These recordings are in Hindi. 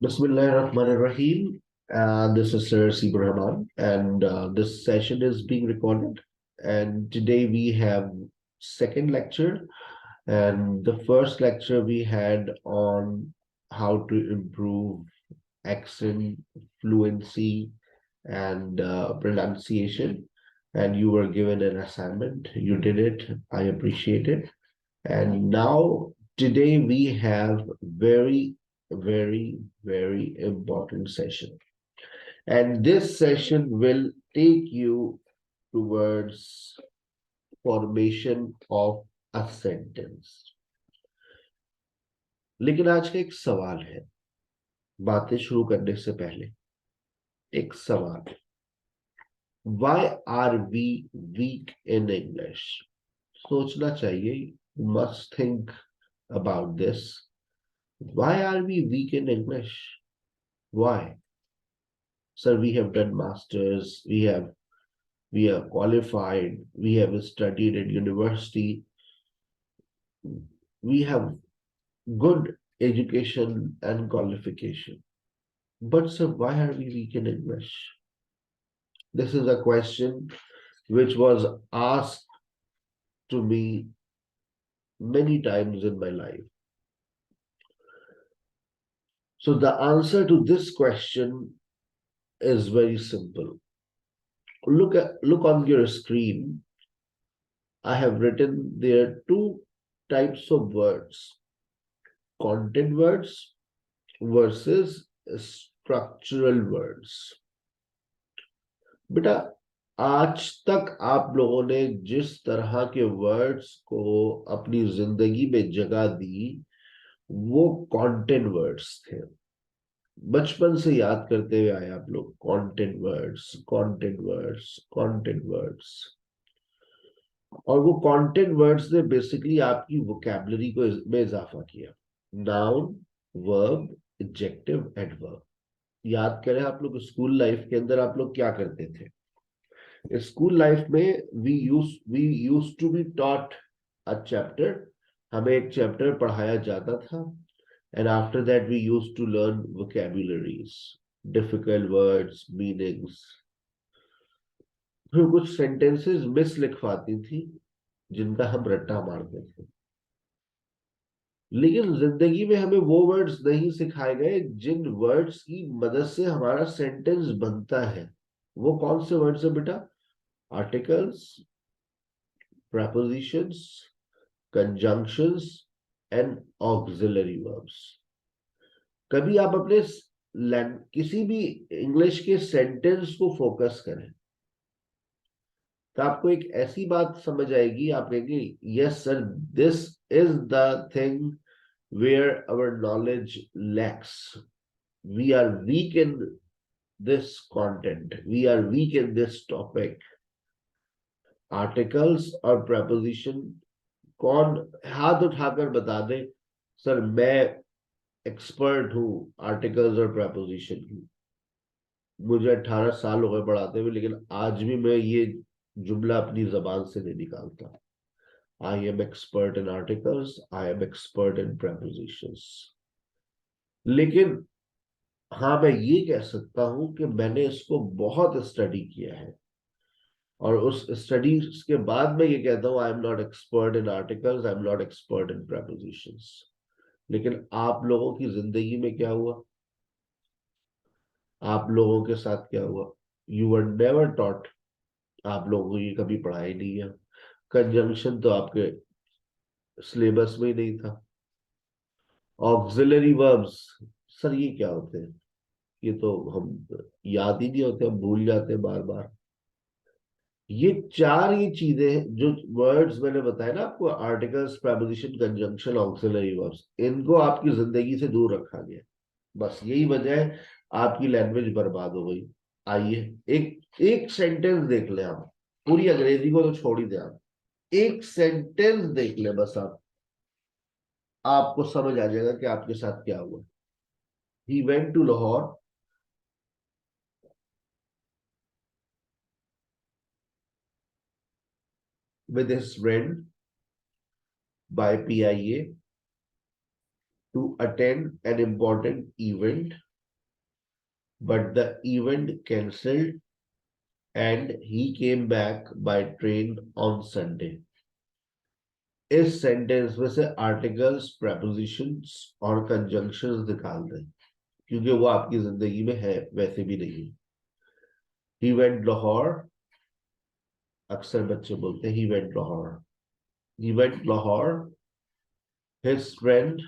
Bismillahirrahmanirrahim. This is Sir Sibur Rahman, and this session is being recorded. And today we have second lecture, and the first lecture we had on how to improve accent, fluency, and pronunciation. And you were given an assignment. You did it. I appreciate it. And now, today we have very important session. And this session will take you towards formation of a sentence. लेकिन आज का एक सवाल है, बातें शुरू करने से पहले एक सवाल. Why are we weak in English? सोचना चाहिए. You must think about this. Why are we weak in English? Why? Sir, we have done masters, we are qualified, we have studied at university, we have good education and qualification. But sir, why are we weak in English? This is a question which was asked to me many times in my life. So the answer to this question is very simple. Look on your screen. I have written there two types of words: content words versus structural words. बेटा, आज तक आप लोगों ने जिस तरह के वर्ड्स को अपनी जिंदगी में जगह दी, वो कंटेंट वर्ड्स थे. बचपन से याद करते हुए आए आप लोग, content words, content words, content words. और वो कंटेंट वर्ड्स ने बेसिकली आपकी वोकैबुलरी को में इजाफा किया. Noun, verb, adjective, adverb. याद करें आप लोग, स्कूल लाइफ के अंदर आप लोग क्या करते थे? स्कूल लाइफ में we use to be taught a chapter. हमें एक चैप्टर पढ़ाया जाता था, and after that we use to learn vocabularies, difficult words, meanings. फिर कुछ सेंटेंसेस मिस लिखवाती थी जिनका हम रट्टा मारते थे. लेकिन जिंदगी में हमें वो वर्ड्स नहीं सिखाए गए जिन वर्ड्स की मदद से हमारा सेंटेंस बनता है. वो कौन से वर्ड्स है बेटा? Articles, prepositions, conjunctions and auxiliary verbs. कभी आप अपने किसी भी इंग्लिश के सेंटेंस को फोकस करें तो आपको एक ऐसी बात समझ आएगी. आप कहेंगे, yes sir, this is the thing where our knowledge lacks. We are weak in this content, we are weak in this topic. Articles और प्रेपोजिशन, कौन हाथ उठाकर बता दे, सर मैं एक्सपर्ट हूं आर्टिकल्स और प्रेपोजिशन की. मुझे 18 साल हो गए पढ़ाते हुए, लेकिन आज भी मैं ये जुमला अपनी जबान से नहीं निकालता. I am expert in articles, I am expert in prepositions. लेकिन हाँ, मैं ये कह सकता हूं कि मैंने इसको बहुत स्टडी किया है, और उस स्टडीज के बाद मैं ये कहता हूं, I am not expert in articles, I am not expert in prepositions. लेकिन आप लोगों की जिंदगी में क्या हुआ? आप लोगों के साथ क्या हुआ? You were never taught. आप लोगों को ये कभी पढ़ाई नहीं है. कंजंक्शन तो आपके सिलेबस में ही नहीं था. ऑक्सिलरी वर्ब्स, सर ये क्या होते हैं? ये तो हम याद ही नहीं होते, हम भूल जाते हैं बार बार. ये चीजें जो वर्ड्स मैंने बताया ना आपको, articles, preposition, conjunction, auxiliary verbs, इनको आपकी जिंदगी से दूर रखा गया. बस यही वजह है आपकी लैंग्वेज बर्बाद हो गई. आइए एक एक सेंटेंस देख ले आप. पूरी अंग्रेजी को तो छोड़ ही दे आप. एक सेंटेंस देख ले बस आप, आपको समझ आ जाएगा कि आपके साथ क्या हुआ. He went to Lahore with his friend by PIA to attend an important event but the event cancelled and he came back by train on Sunday. इस सेंटेंस में से आर्टिकल्स, प्रेपोजिशंस और कंजंक्शंस निकाल दें, क्योंकि वो आपकी जिंदगी में है, वैसे भी नहीं है। ही वेंट लाहौर, अक्सर बच्चे बोलते हैं he went Lahore. He went Lahore, his friend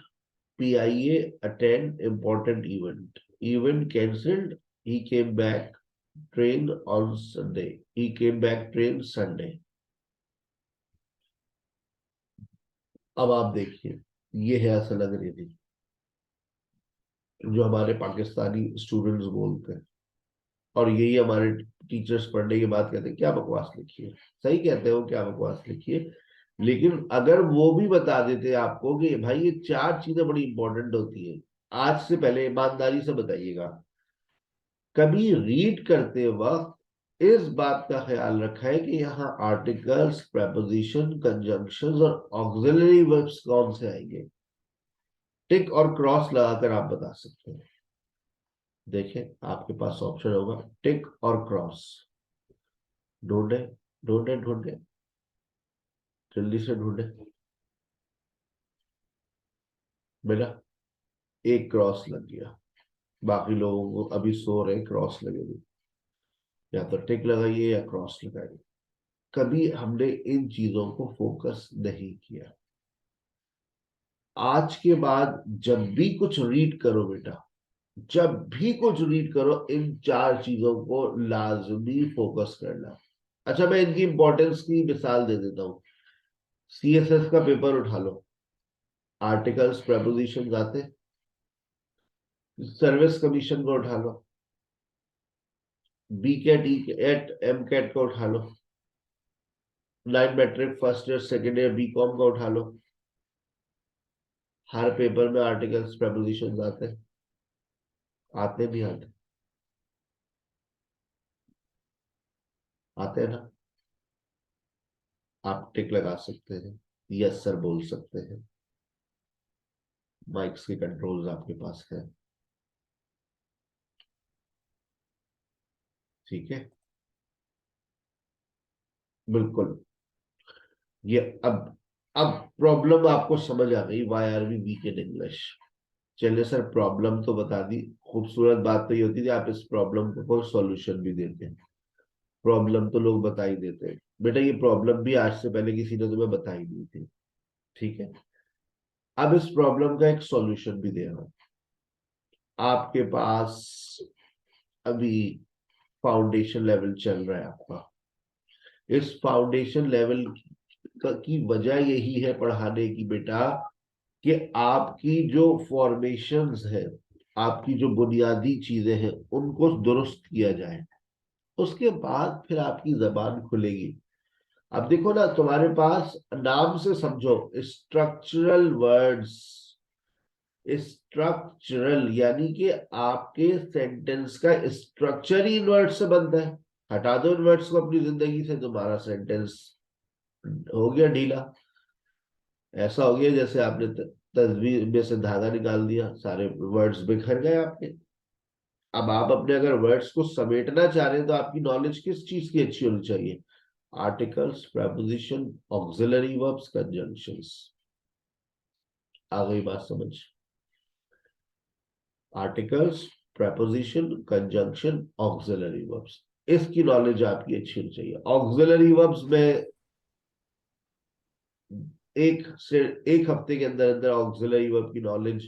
PIA attend important event. Event cancelled. He came back train on Sunday. He came back train Sunday. अब आप देखिए, ये है असल अंग्रेजी जो हमारे पाकिस्तानी स्टूडेंट्स बोलते हैं, और यही हमारे टीचर्स पढ़ने के बाद कहते हैं क्या बकवास लिखी है। सही कहते हैं वो, क्या बकवास लिखी है। लेकिन अगर वो भी बता देते आपको कि भाई ये चार चीजें बड़ी इंपॉर्टेंट होती है, आज से पहले ईमानदारी से बताइएगा, कभी रीड करते वक्त इस बात का ख्याल रखा है कि यहाँ आर्टिकल्स, प्रेपोजिशन, कंजंक्शंस और ऑक्सिलरी वर्ब्स कौन से आएंगे? टिक और क्रॉस लगाकर आप बता सकते हैं। देखें आपके पास ऑप्शन होगा टिक और क्रॉस। ढूंढे ढूंढे ढूंढे, जल्दी से ढूंढे। मिला, एक क्रॉस लग गया। बाकी लोगों को अभी सो रहे, क्रॉस लगेगी, या तो टिक लगाइए या क्रॉस लगाइए। कभी हमने इन चीजों को फोकस नहीं किया। आज के बाद जब भी कुछ रीड करो बेटा, जब भी कुछ रीड करो, इन चार चीजों को लाजमी फोकस करना। अच्छा, मैं इनकी इंपॉर्टेंस की मिसाल दे देता हूँ। CSS का पेपर उठा लो, आर्टिकल्स, प्रेपोजिशन आते। सर्विस कमीशन को उठा लो, BCAT, ECAT, MCAT को उठा लो, 9 matric first year, second year, BCom का उठा लो। हर पेपर में आर्टिकल्स, प्रेपोजिशन आते हैं। आते नहीं आते? आते हैं ना। आप टिक लगा सकते हैं, यस सर बोल सकते हैं। माइक्स के कंट्रोल्स आपके पास है, ठीक है, बिल्कुल। ये अब प्रॉब्लम आपको समझ आ गई, why are we weak in English. चलिए सर, प्रॉब्लम तो बता दी। खूबसूरत बात तो ये होती थी आप इस प्रॉब्लम को कोई सॉल्यूशन भी देते हैं। प्रॉब्लम तो लोग बता ही देते हैं बेटा, ये प्रॉब्लम भी आज से पहले किसी ने तुम्हें बताई नहीं थी, ठीक है। अब इस प्रॉब्लम का एक सॉल्यूशन भी दे रहा हूं आपके पास। अभी फाउंडेशन लेवल चल रहा है आपका। इस फाउंडेशन लेवल की वजह यही है पढ़ाने की बेटा, कि आपकी जो फॉर्मेशंस है, आपकी जो बुनियादी चीजें हैं, उनको दुरुस्त किया जाए। उसके बाद फिर आपकी जबान खुलेगी। अब देखो ना, तुम्हारे पास नाम से समझो, स्ट्रक्चरल वर्ड्स। स्ट्रक्चरल यानी कि आपके सेंटेंस का स्ट्रक्चर ही इन वर्ड्स से बनता है। हटा दो इन वर्ड्स को अपनी जिंदगी से, तुम्हारा सेंटेंस हो गया ढीला। ऐसा हो गया जैसे आपने तस्वीर में से धागा निकाल दिया, सारे वर्ड्स बिखर गए आपके। अब आप अपने अगर वर्ड्स को समेटना चाह रहे हैं तो आपकी नॉलेज किस चीज की अच्छी होनी चाहिए? Articles, preposition, auxiliary verbs, conjunctions. आ गई बात समझ? Articles, preposition, conjunction, auxiliary verbs, इसकी नॉलेज आपकी अच्छी होनी चाहिए। ऑक्सिलरी वर्ब्स में एक से एक हफ्ते के अंदर अंदर ऑक्सिलरी वर्ब की नॉलेज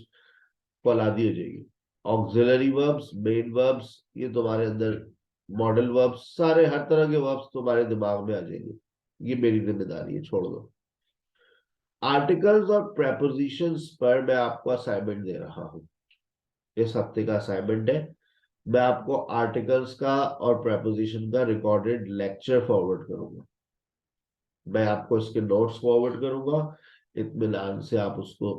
फौलादी हो जाएगी। ऑक्सिलरी वर्ब्स, मेन वर्ब्स, ये तुम्हारे अंदर मॉडल वर्ब्स, सारे हर तरह के वर्ब्स तुम्हारे दिमाग में आ जाएंगे। ये मेरी जिम्मेदारी है, छोड़ दो। आर्टिकल्स और प्रेपोजिशंस पर मैं आपको असाइनमेंट दे रहा हूं। इस हफ्ते का असाइनमेंट है, मैं आपको आर्टिकल्स का और प्रेपोजिशन का रिकॉर्डेड लेक्चर फॉरवर्ड करूंगा। मैं आपको इसके नोट्स फॉरवर्ड करूंगा। इत्मीनान से आप उसको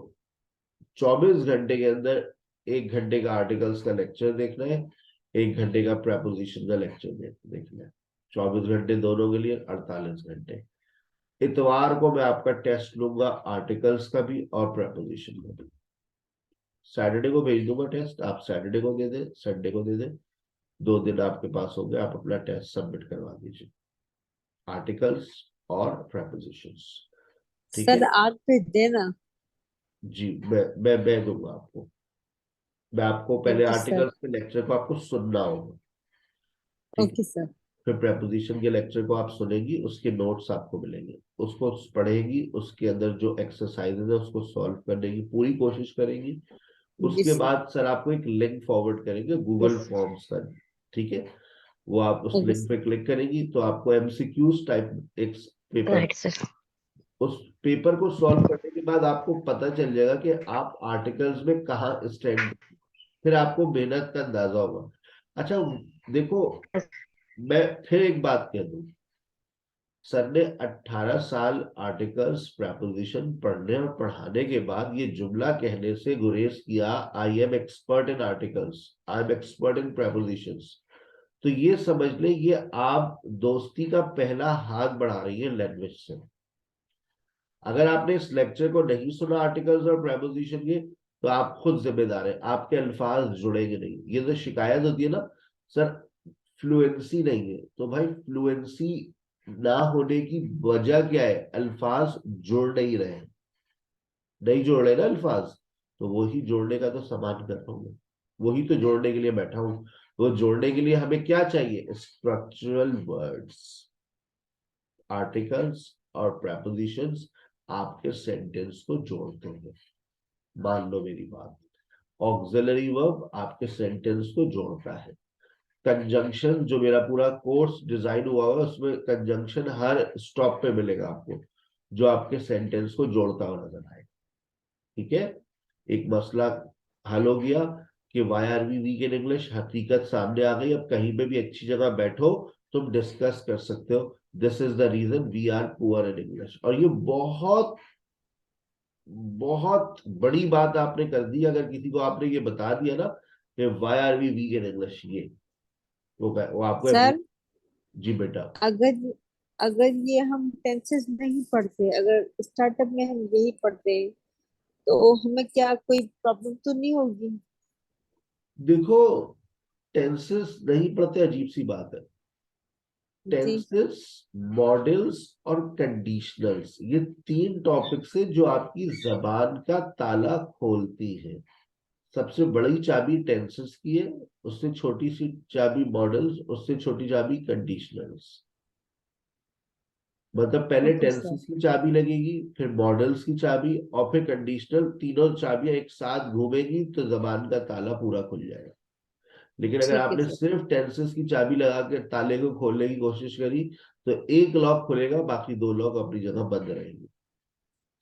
24 घंटे के अंदर 1 घंटे का आर्टिकल्स का लेक्चर देखना है, 1 घंटे का प्रेपोजिशन का लेक्चर देखना है। 24 घंटे दोनों के लिए 48 घंटे। इतवार को मैं आपका टेस्ट लूंगा, आर्टिकल्स का भी और प्रेपोजिशन का भी। सैटरडे को भेज दूंगा टेस्ट, आप सैटरडे को दे दें, संडे को दे दें। 2 दिन आपके पास हो गए, आप अपना टेस्ट सबमिट करवा दीजिए, आर्टिकल्स और प्रेपोजिशंस। ठीक सर है आज भेज देना। जी, मैं दूंगा आपको। मैं आपको पहले ओके सर। आर्टिकल्स के लेक्चर को आपको सुनना होगा, ठीक है। Okay sir. फिर प्रेपोजिशन के लेक्चर को आप सुनेंगी, उसके नोट्स आपको मिलेंगे, उसको पढ़ेगी, उसके अंदर जो एक्सरसाइजेज है उसको सॉल्व करने की पूरी कोशिश करेंगी। जी उसके सर। बाद सर आपको एक लिंक फॉरवर्ड करेंगे गूगल फॉर्म्स का, ठीक है। वो आप उस ओके लिंक सर। पे क्लिक करेंगी तो आपको एमसीक्यूज टाइप एक पेपर, राइट सर। उस पेपर को सॉल्व करने के बाद आपको पता चल जाएगा कि आप आर्टिकल्स में कहाँ स्टैंड, फिर आपको मेहनत का अंदाजा होगा। अच्छा देखो, मैं फिर एक बात कह दूं, सर ने 18 साल आर्टिकल्स प्रेपोजिशन पढ़ने और पढ़ाने के बाद ये जुमला कहने से गुरेज किया, I am expert in articles, I am expert in prepositions. तो ये समझ ले, ये आप दोस्ती का पहला हाथ बढ़ा रही है लैंग्वेज से। अगर आपने इस लेक्चर को नहीं सुना आर्टिकल्स और प्रेपोजिशन के, तो आप खुद जिम्मेदार हैं, आपके अल्फाज जुड़ेंगे नहीं। ये जो शिकायत होती है ना सर, फ्लुएंसी नहीं है, तो भाई फ्लुएंसी ना होने की वजह क्या है, अल्फाज जुड़ नहीं रहे, नहीं जोड़ रहे ना अल्फाज, तो वही जोड़ने का तो सामान कर रहा हूं मैं, वही तो जोड़ने के लिए बैठा हूं। वो जोड़ने के लिए हमें क्या चाहिए, स्ट्रक्चरल वर्ड्स, आर्टिकल्स और प्रेपोजिशंस आपके सेंटेंस को जोड़ते हैं। मान लो मेरी बात, ऑक्सिलरी वर्ब आपके सेंटेंस को जोड़ता है। कंजंक्शन, जो मेरा पूरा कोर्स डिजाइन हुआ है उसमें कंजंक्शन हर स्टॉप पे मिलेगा आपको, जो आपके सेंटेंस को जोड़ता हुआ नजर आएगा, ठीक है। एक मसला हल हो गया कि why are we weak in English, हकीकत सामने आ गई। अब कहीं पे भी अच्छी जगह बैठो, तुम डिस्कस कर सकते हो, this is the reason we are poor in English. और ये बहुत बहुत बड़ी बात आपने कर दी अगर किसी को आपने ये बता दिया ना कि why are we weak in English, ये वो आपको सर जी बेटा। अगर अगर ये हम टेंसेस नहीं पढ़ते, अगर स्टार्टअप में हम यही पढ़ते हैं, तो हमें क्या कोई प्रॉब्लम तो नहीं होगी? देखो, टेंसेस नहीं पढ़ते अजीब सी बात है। जी। टेंसेस, मॉडल्स और कंडीशनल्स, ये 3 टॉपिक्स है जो आपकी जबान का ताला खोलती है। सबसे बड़ी चाबी टेंसेस की है, उससे छोटी सी चाबी मॉडल्स, उससे छोटी चाबी कंडीशनल्स। मतलब पहले ओके सर। टेंसेस की चाबी लगेगी, फिर मॉडल्स की चाबी और फिर कंडीशनल, तीनों चाबियां एक साथ घूमेगी तो जबान का ताला पूरा खुल जाएगा। लेकिन अगर ठीक है आपने सर। सिर्फ टेंसेस की चाबी लगा के ताले को खोलने की कोशिश करी, तो एक लॉक खुलेगा, बाकी 2 लॉक अपनी जगह बंद रहेंगे।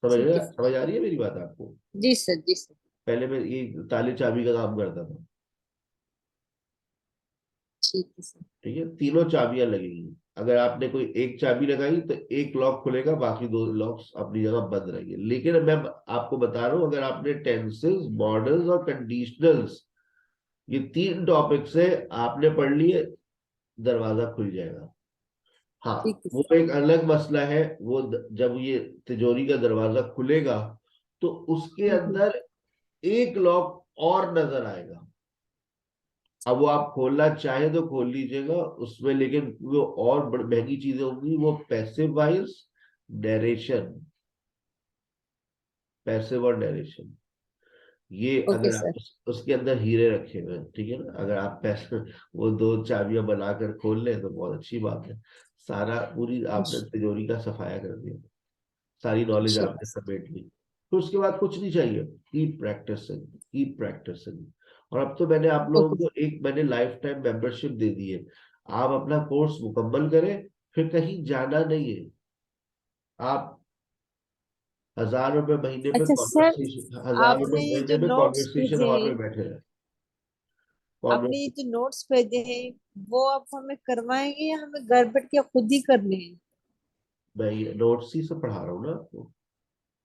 ठीक है सर। समझ आ रही है मेरी बात आपको। जी सर। जी सर। पहले मैं ये ताले चाबी का काम करता था, ठीक है सर। ठीक है। तीनों चाबियां लगेंगी, अगर आपने कोई एक चाबी लगाई तो एक लॉक खुलेगा, बाकी 2 लॉक्स अपनी जगह बंद रहेंगे। लेकिन मैं आपको बता रहा हूं, अगर आपने टेंसेस, मॉडल्स और कंडीशनल्स, ये 3 टॉपिक से आपने पढ़ लिए, दरवाजा खुल जाएगा। हाँ, ठीक है वो सर। एक अलग मसला है, वो जब ये तिजोरी का दरवाजा खुलेगा तो उसके हम्म। अंदर एक लॉक और नजर आएगा। अब वो आप खोलना चाहे तो खोल लीजिएगा उसमें, लेकिन वो और महंगी चीजें होंगी, वो पैसिव वॉइस नरेशन, पैसिव और नरेशन। ये ओके अगर आप सर। उसके अंदर हीरे रखे हुए हैं, ठीक है ना, अगर आप पैसे वो 2 चाबियां बनाकर खोल लें तो बहुत अच्छी बात है। सारा पूरी आपने तिजोरी का सफाया कर दिया, सारी नॉलेज ठीक आपने समेट ली। तो उसके बाद कुछ नहीं चाहिए, कीप प्रैक्टिसिंग, कीप प्रैक्टिसिंग। और अब तो मैंने आप लोगों ओके। को एक मैंने लाइफ टाइम मेंबरशिप दे दी है, आप अपना कोर्स मुकम्मल करें, फिर कहीं जाना नहीं है। आप 1,000 रुपए महीने में अच्छा सर, कॉन्वर्सेशन, 1,000 रुपए आपने ये महीने जो में नोट्स कॉन्वर्सेशन भेजे हॉल हैं, में बैठे रहे। आपने ये कॉन्वर्सेशन, जो नोट्स भेजे हैं, वो आप हमें करवाएंगे या हमें घर बैठ के खुद ही करने हैं? मैं ये नोट्स ही से पढ़ा रहा हूँ ना आपको,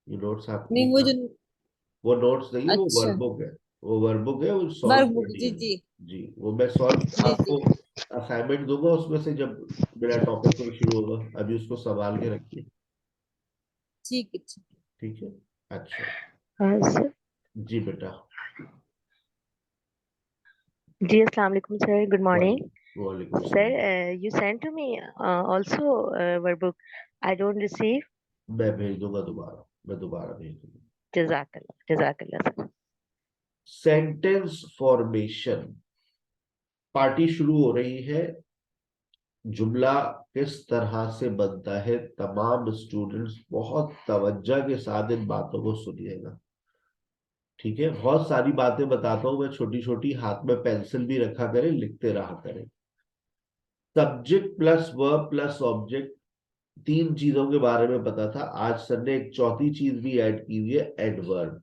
ये नोट्स आपके नहीं, लिए वो जो। वो नोट्स नहीं, वो अच्छा। वर्कबुक है, वो वर्कबुक है, वो सॉल्व वर्कबुक, करनी जी है। जी। जी, वो मैं सॉल्व जी जी। आपको असाइनमेंट दूंगा उसमें से, जब मेरा टॉपिक कोई शुरू होगा, अभी उसको संभाल के रखिए, ठीक है। ठीक ठीक है। अच्छा, है। हाँ सर। जी बेटा। जी अस्सलाम वालेकुम सर, गुड मॉर्निंग वालेकुम सर। सलाम। You send to me also workbook, I don't receive. मैं भेज दूंगा दोबारा, मैं दोबारा भेज दूंगा। जजाकल्ला सर। सेंटेंस फॉर्मेशन, पार्टी शुरू हो रही है। जुमला किस तरह से बनता है, तमाम स्टूडेंट्स बहुत तवज्जो के साथ इन बातों को सुनिएगा। ठीक है, बहुत सारी बातें बताता हूं मैं, छोटी छोटी, हाथ में पेंसिल भी रखा करें, लिखते रहा करें। Subject plus verb plus object, तीन चीजों के बारे में पता था। आज सर ने एक चौथी चीज भी ऐड की हुई है, एडवर्ब।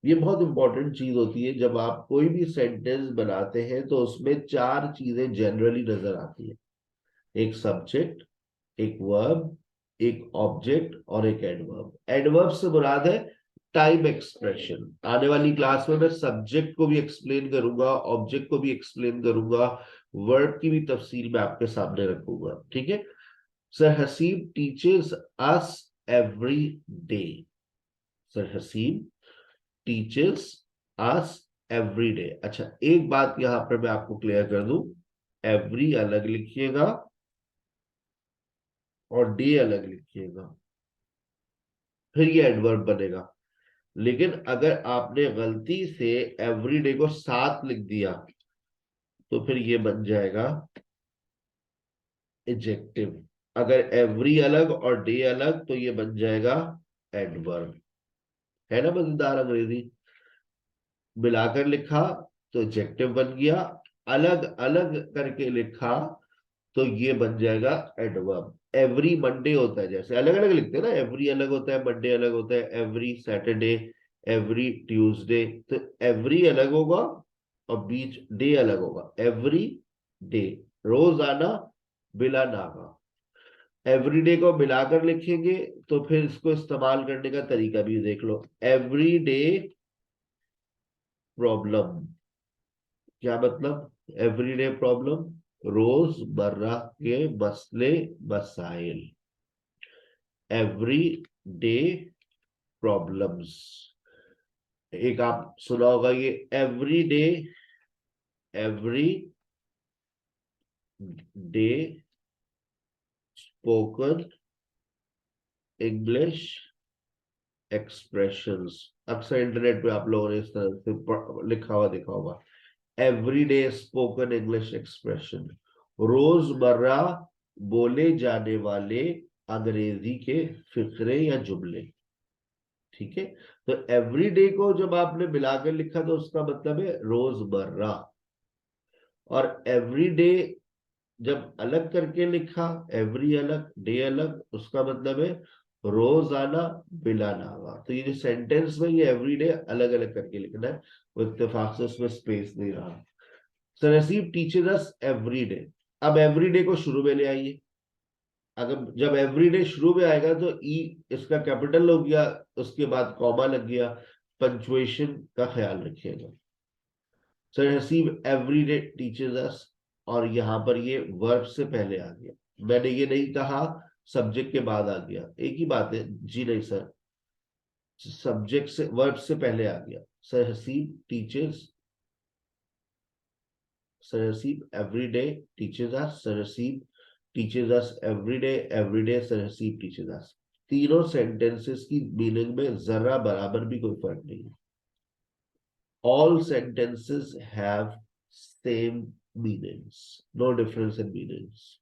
ये बहुत इंपॉर्टेंट चीज होती है। जब आप कोई भी सेंटेंस बनाते हैं तो उसमें चार चीजें जनरली नजर आती है। एक सब्जेक्ट, एक वर्ब, एक ऑब्जेक्ट और एक एडवर्ब। एडवर्ब से मुराद है टाइम एक्सप्रेशन। आने वाली क्लास में मैं सब्जेक्ट को भी एक्सप्लेन करूंगा, ऑब्जेक्ट को भी एक्सप्लेन करूंगा, वर्ब की भी तफसील मैं आपके सामने रखूंगा। ठीक है। Sir Haseeb teachers us every day. Sir Haseeb teachers us every day. अच्छा, एक बात यहां पर मैं आपको क्लियर कर दूं, एवरी अलग लिखिएगा और डे अलग लिखिएगा, फिर ये एडवर्ब बनेगा। लेकिन अगर आपने गलती से एवरीडे को साथ लिख दिया तो फिर ये बन जाएगा एडजेक्टिव। अगर एवरी अलग और डे अलग तो ये बन जाएगा एडवर्ब। है ना मजेदार अंग्रेजी। मिलाकर लिखा तो एडजेक्टिव बन गया, अलग अलग करके लिखा तो ये बन जाएगा एडवर्ब। एवरी मंडे होता है, जैसे अलग अलग लिखते हैं ना, एवरी अलग होता है, मंडे अलग होता है, एवरी सैटरडे, एवरी ट्यूसडे। तो एवरी अलग होगा और बीच डे अलग होगा, एवरी डे। रोजाना, बिला नागा। एवरीडे को मिलाकर लिखेंगे तो फिर इसको इस्तेमाल करने का तरीका भी देख लो। एवरी डे प्रॉब्लम, क्या मतलब एवरीडे प्रॉब्लम? रोजमर्रा के मसले मसाइल, एवरी डे प्रॉब्लम्स। एक आप सुना होगा ये, every day, every day spoken English expressions. अक्सर इंटरनेट पे आप लोगों ने इस तरह से लिखा हुआ देखा होगा, एवरीडे स्पोकन इंग्लिश एक्सप्रेशन, रोजमर्रा बोले जाने वाले अंग्रेजी के फिक्रे या जुमले। ठीक है। तो एवरीडे को जब आपने मिलाकर लिखा तो उसका मतलब है रोजमर्रा, और एवरीडे जब अलग करके लिखा, एवरी अलग डे अलग, उसका मतलब है रोजाना बिला नागा। तो ये जो सेंटेंस में ये एवरीडे अलग अलग करके लिखना है, वो इत्तेफाक से उसमें स्पेस नहीं रहा। सर नसीब टीचर्स अस एवरी डे। अब एवरीडे को शुरू में ले आइए। अगर जब एवरीडे शुरू में आएगा तो ई इसका कैपिटल हो गया, उसके बाद कॉमा लग गया, पंचुएशन का ख्याल रखिएगा। सर हसीब एवरीडे टीचर्स अस, और यहां पर ये वर्ब से पहले आ गया। मैंने ये नहीं कहा सब्जेक्ट के बाद आ गया, एक ही बात है जी नहीं सर, सब्जेक्ट से वर्ब से पहले आ गया। Sir Haseeb teachers, sir Haseeb everyday teachers us, sir Haseeb teachers us everyday, everyday sir Haseeb teachers us. तीनों सेंटेंसेस की मीनिंग में जरा बराबर भी कोई फर्क नहीं है। All sentences have same meanings, no difference in meanings.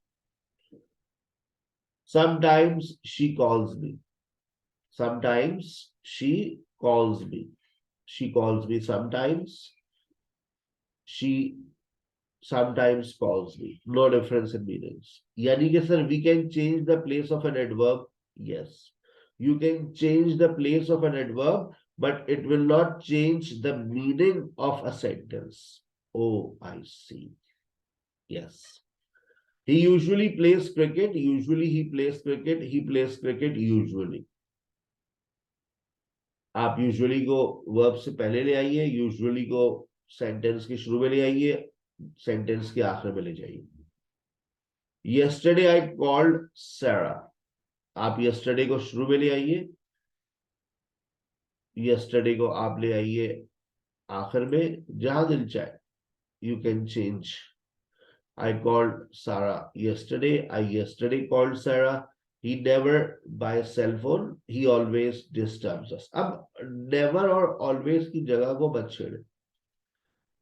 Sometimes she calls me. Sometimes she calls me. She calls me sometimes. She sometimes calls me. No difference in meanings. Yani कि sir, we can change the place of an adverb. Yes, you can change the place of an adverb, but it will not change the meaning of a sentence. Oh, I see. Yes. He usually plays cricket. Usually he plays cricket. He plays cricket usually. आप यूजुअली को वर्ब से पहले ले आइए, यूजुअली को सेंटेंस के शुरू में ले आइए, सेंटेंस के आखिर में ले जाइए। यस्टरडे आई कॉल्ड सैरा, आप यस्टरडे को शुरू में ले आइए, यस्टरडे को आप ले आइए आखिर में, जहां दिल चाहे। you can change. I called Sarah yesterday. I yesterday called Sarah. He never buys cell phone. He always disturbs us. अब never और always की जगह को मत छेड़े.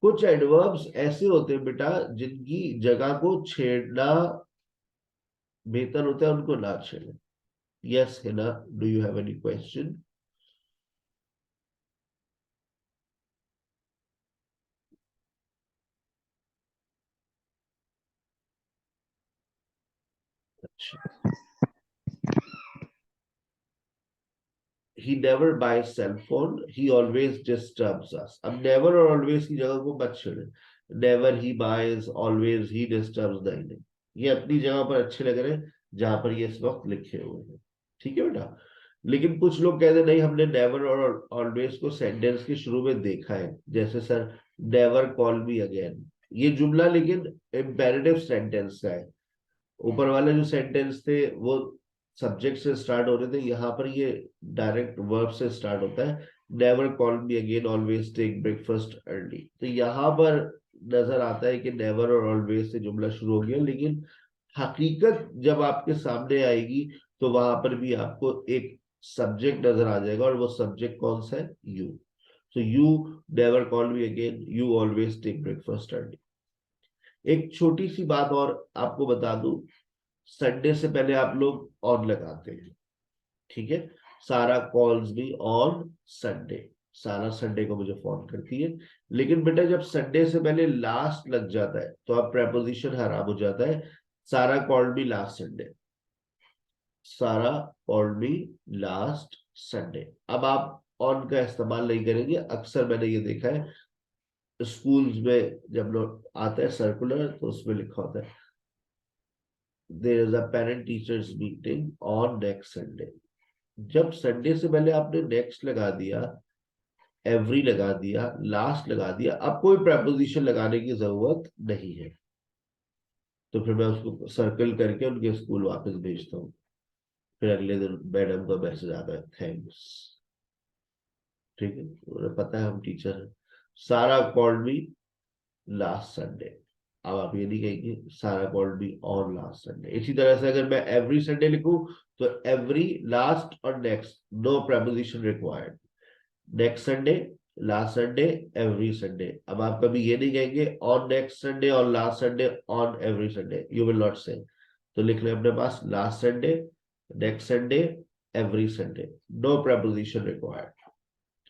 कुछ एडवर्ब्स ऐसे होते हैं बेटा जिनकी जगह को छेड़ना बेहतर होता है, उनको ना छेड़े. Yes, Hina, do you have any question? He never buys cell phone. He always disturbs us. अब never और always की जगह को मत छेड़े. Never he buys, always he disturbs नहीं. ये अपनी जगह पर अच्छे लग रहे हैं जहां पर ये इस वक्त लिखे हुए हैं. ठीक है बेटा. लेकिन कुछ लोग कहते नहीं, हमने नेवर और ऑलवेज को सेंटेंस के शुरू में देखा है. जैसे sir never call me again, ये जुमला लेकिन इम्पेरेटिव सेंटेंस का है. ऊपर वाले जो सेंटेंस थे वो सब्जेक्ट से स्टार्ट हो रहे थे, यहाँ पर ये डायरेक्ट वर्ब से स्टार्ट होता है. Never call me again, always take breakfast early. तो यहाँ पर नजर आता है कि नेवर और ऑलवेज से जुमला शुरू हो गया, लेकिन हकीकत जब आपके सामने आएगी तो वहां पर भी आपको एक सब्जेक्ट नजर आ जाएगा, और वो सब्जेक्ट कौन सा है? You. So you never call me again, you always take breakfast early. एक छोटी सी बात और आपको बता दूं, संडे से पहले आप लोग ऑन लगाते हैं. ठीक है. सारा कॉल्स भी ऑन संडे. सारा संडे को मुझे फोन करती है. लेकिन बेटा जब संडे से पहले लास्ट लग जाता है तो अब प्रेपोजिशन खराब हो जाता है. सारा कॉल्ड मी लास्ट संडे. सारा कॉल्ड मी लास्ट संडे. अब आप ऑन का इस्तेमाल नहीं करेंगे. अक्सर मैंने ये देखा है स्कूल्स में जब लोग आते हैं सर्कुलर, तो उसमें लिखा होता है there is a parent teachers meeting on next Sunday. जब संडे से पहले आपने नेक्स्ट लगा दिया, एवरी लगा दिया, लास्ट लगा दिया, अब कोई प्रेपोजिशन लगाने की जरूरत नहीं है. तो फिर मैं उसको सर्कल करके उनके स्कूल वापस भेजता हूँ. फिर अगले दिन मैडम का मैसेज आता है थैंक्स. ठीक है, उन्हें पता है हम टीचर हैं. सारा कॉल्ड मी लास्ट संडे. अब आप ये नहीं कहेंगे Sara called me on last Sunday. इसी तरह से अगर मैं एवरी संडे लिखूं तो एवरी, लास्ट और next, no preposition required. Next Sunday, last Sunday, every Sunday. अब आप कभी ये नहीं कहेंगे on next Sunday, on last Sunday, on every Sunday. You will not say. तो लिख लें अपने पास last Sunday, next Sunday, every Sunday, no preposition required.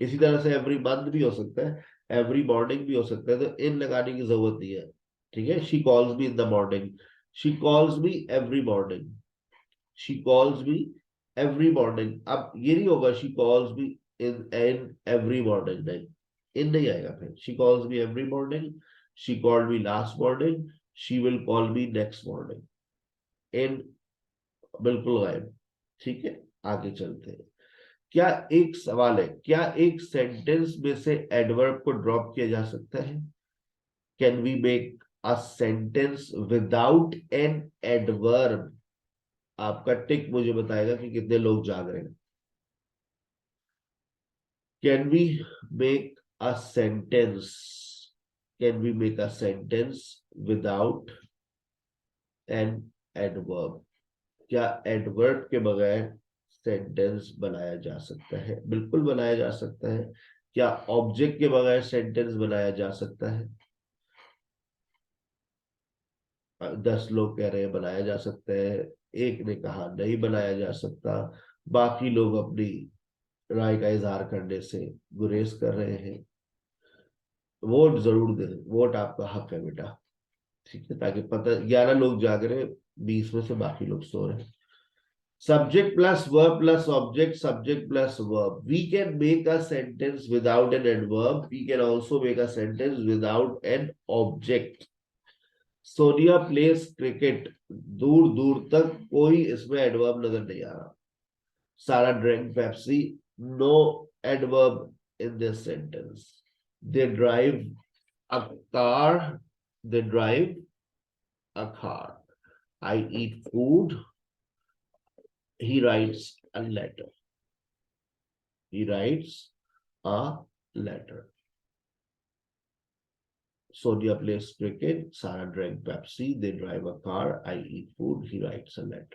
इसी तरह से एवरी मंथ भी हो सकता है, एवरी मॉर्निंग भी हो सकता है, तो इन लगाने की जरूरत नहीं है. ठीक है. She calls me in the morning. She calls me every morning. She calls me every morning. अब ये नहीं होगा she calls me in every morning. नहीं, इन नहीं आएगा. फिर she calls me every morning, she called me last morning, she will call me next morning. In बिल्कुल गायब. ठीक है. आगे चलते हैं. क्या एक सवाल है, क्या एक सेंटेंस में से एडवर्ब को ड्रॉप किया जा सकता है? Can we make a sentence without an adverb? आपका टिक मुझे बताएगा कि कितने लोग जाग रहे हैं. Can we make a sentence, can we make a sentence without an adverb? क्या एडवर्ब के बगैर सेंटेंस बनाया जा सकता है? बिल्कुल बनाया जा सकता है. क्या ऑब्जेक्ट के बगैर सेंटेंस बनाया जा सकता है? 10 लोग कह रहे हैं बनाया जा सकता है, एक ने कहा नहीं बनाया जा सकता. बाकी लोग अपनी राय का इजहार करने से गुरेज कर रहे हैं. वोट जरूर दें, वोट आपका हक है बेटा. ठीक है. ताकि पता, 11 लोग जाग रहे हैं, 20 में से बाकी लोग सो रहे हैं. Subject plus verb plus object, subject plus verb. We can make a sentence without an adverb. We can also make a sentence without an object. Sonia plays cricket. दूर दूर तक कोई इसमें adverb नजर नहीं आ रहा. Sarah drank Pepsi. No adverb in this sentence. They drive a car. They drive a car. I eat food. He writes a letter. He writes a letter. Sonia plays cricket, Sarah drank Pepsi, they drive a car, I eat food, he writes a letter.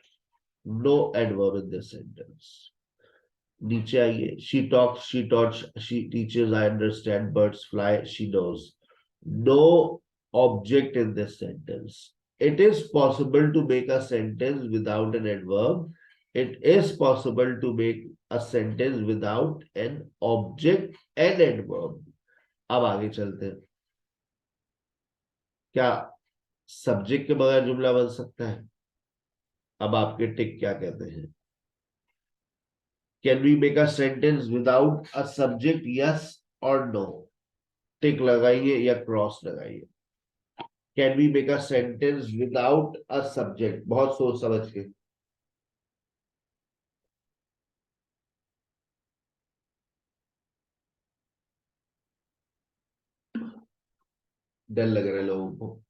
No adverb in this sentence. नीचे आइए, she talks, she taught, she teaches, I understand, birds fly, she knows. No object in this sentence. It is possible to make a sentence without an adverb. It is possible to make a sentence without an object and adverb. अब आगे चलते हैं. क्या सब्जेक्ट के बगैर जुमला बन सकता है? अब आपके टिक क्या कहते हैं? Can we make a sentence without a subject? Yes or no? टिक लगाइए या क्रॉस लगाइए. Can we make a sentence without a subject? बहुत सोच समझ के. डर लग रहा है लोगों को.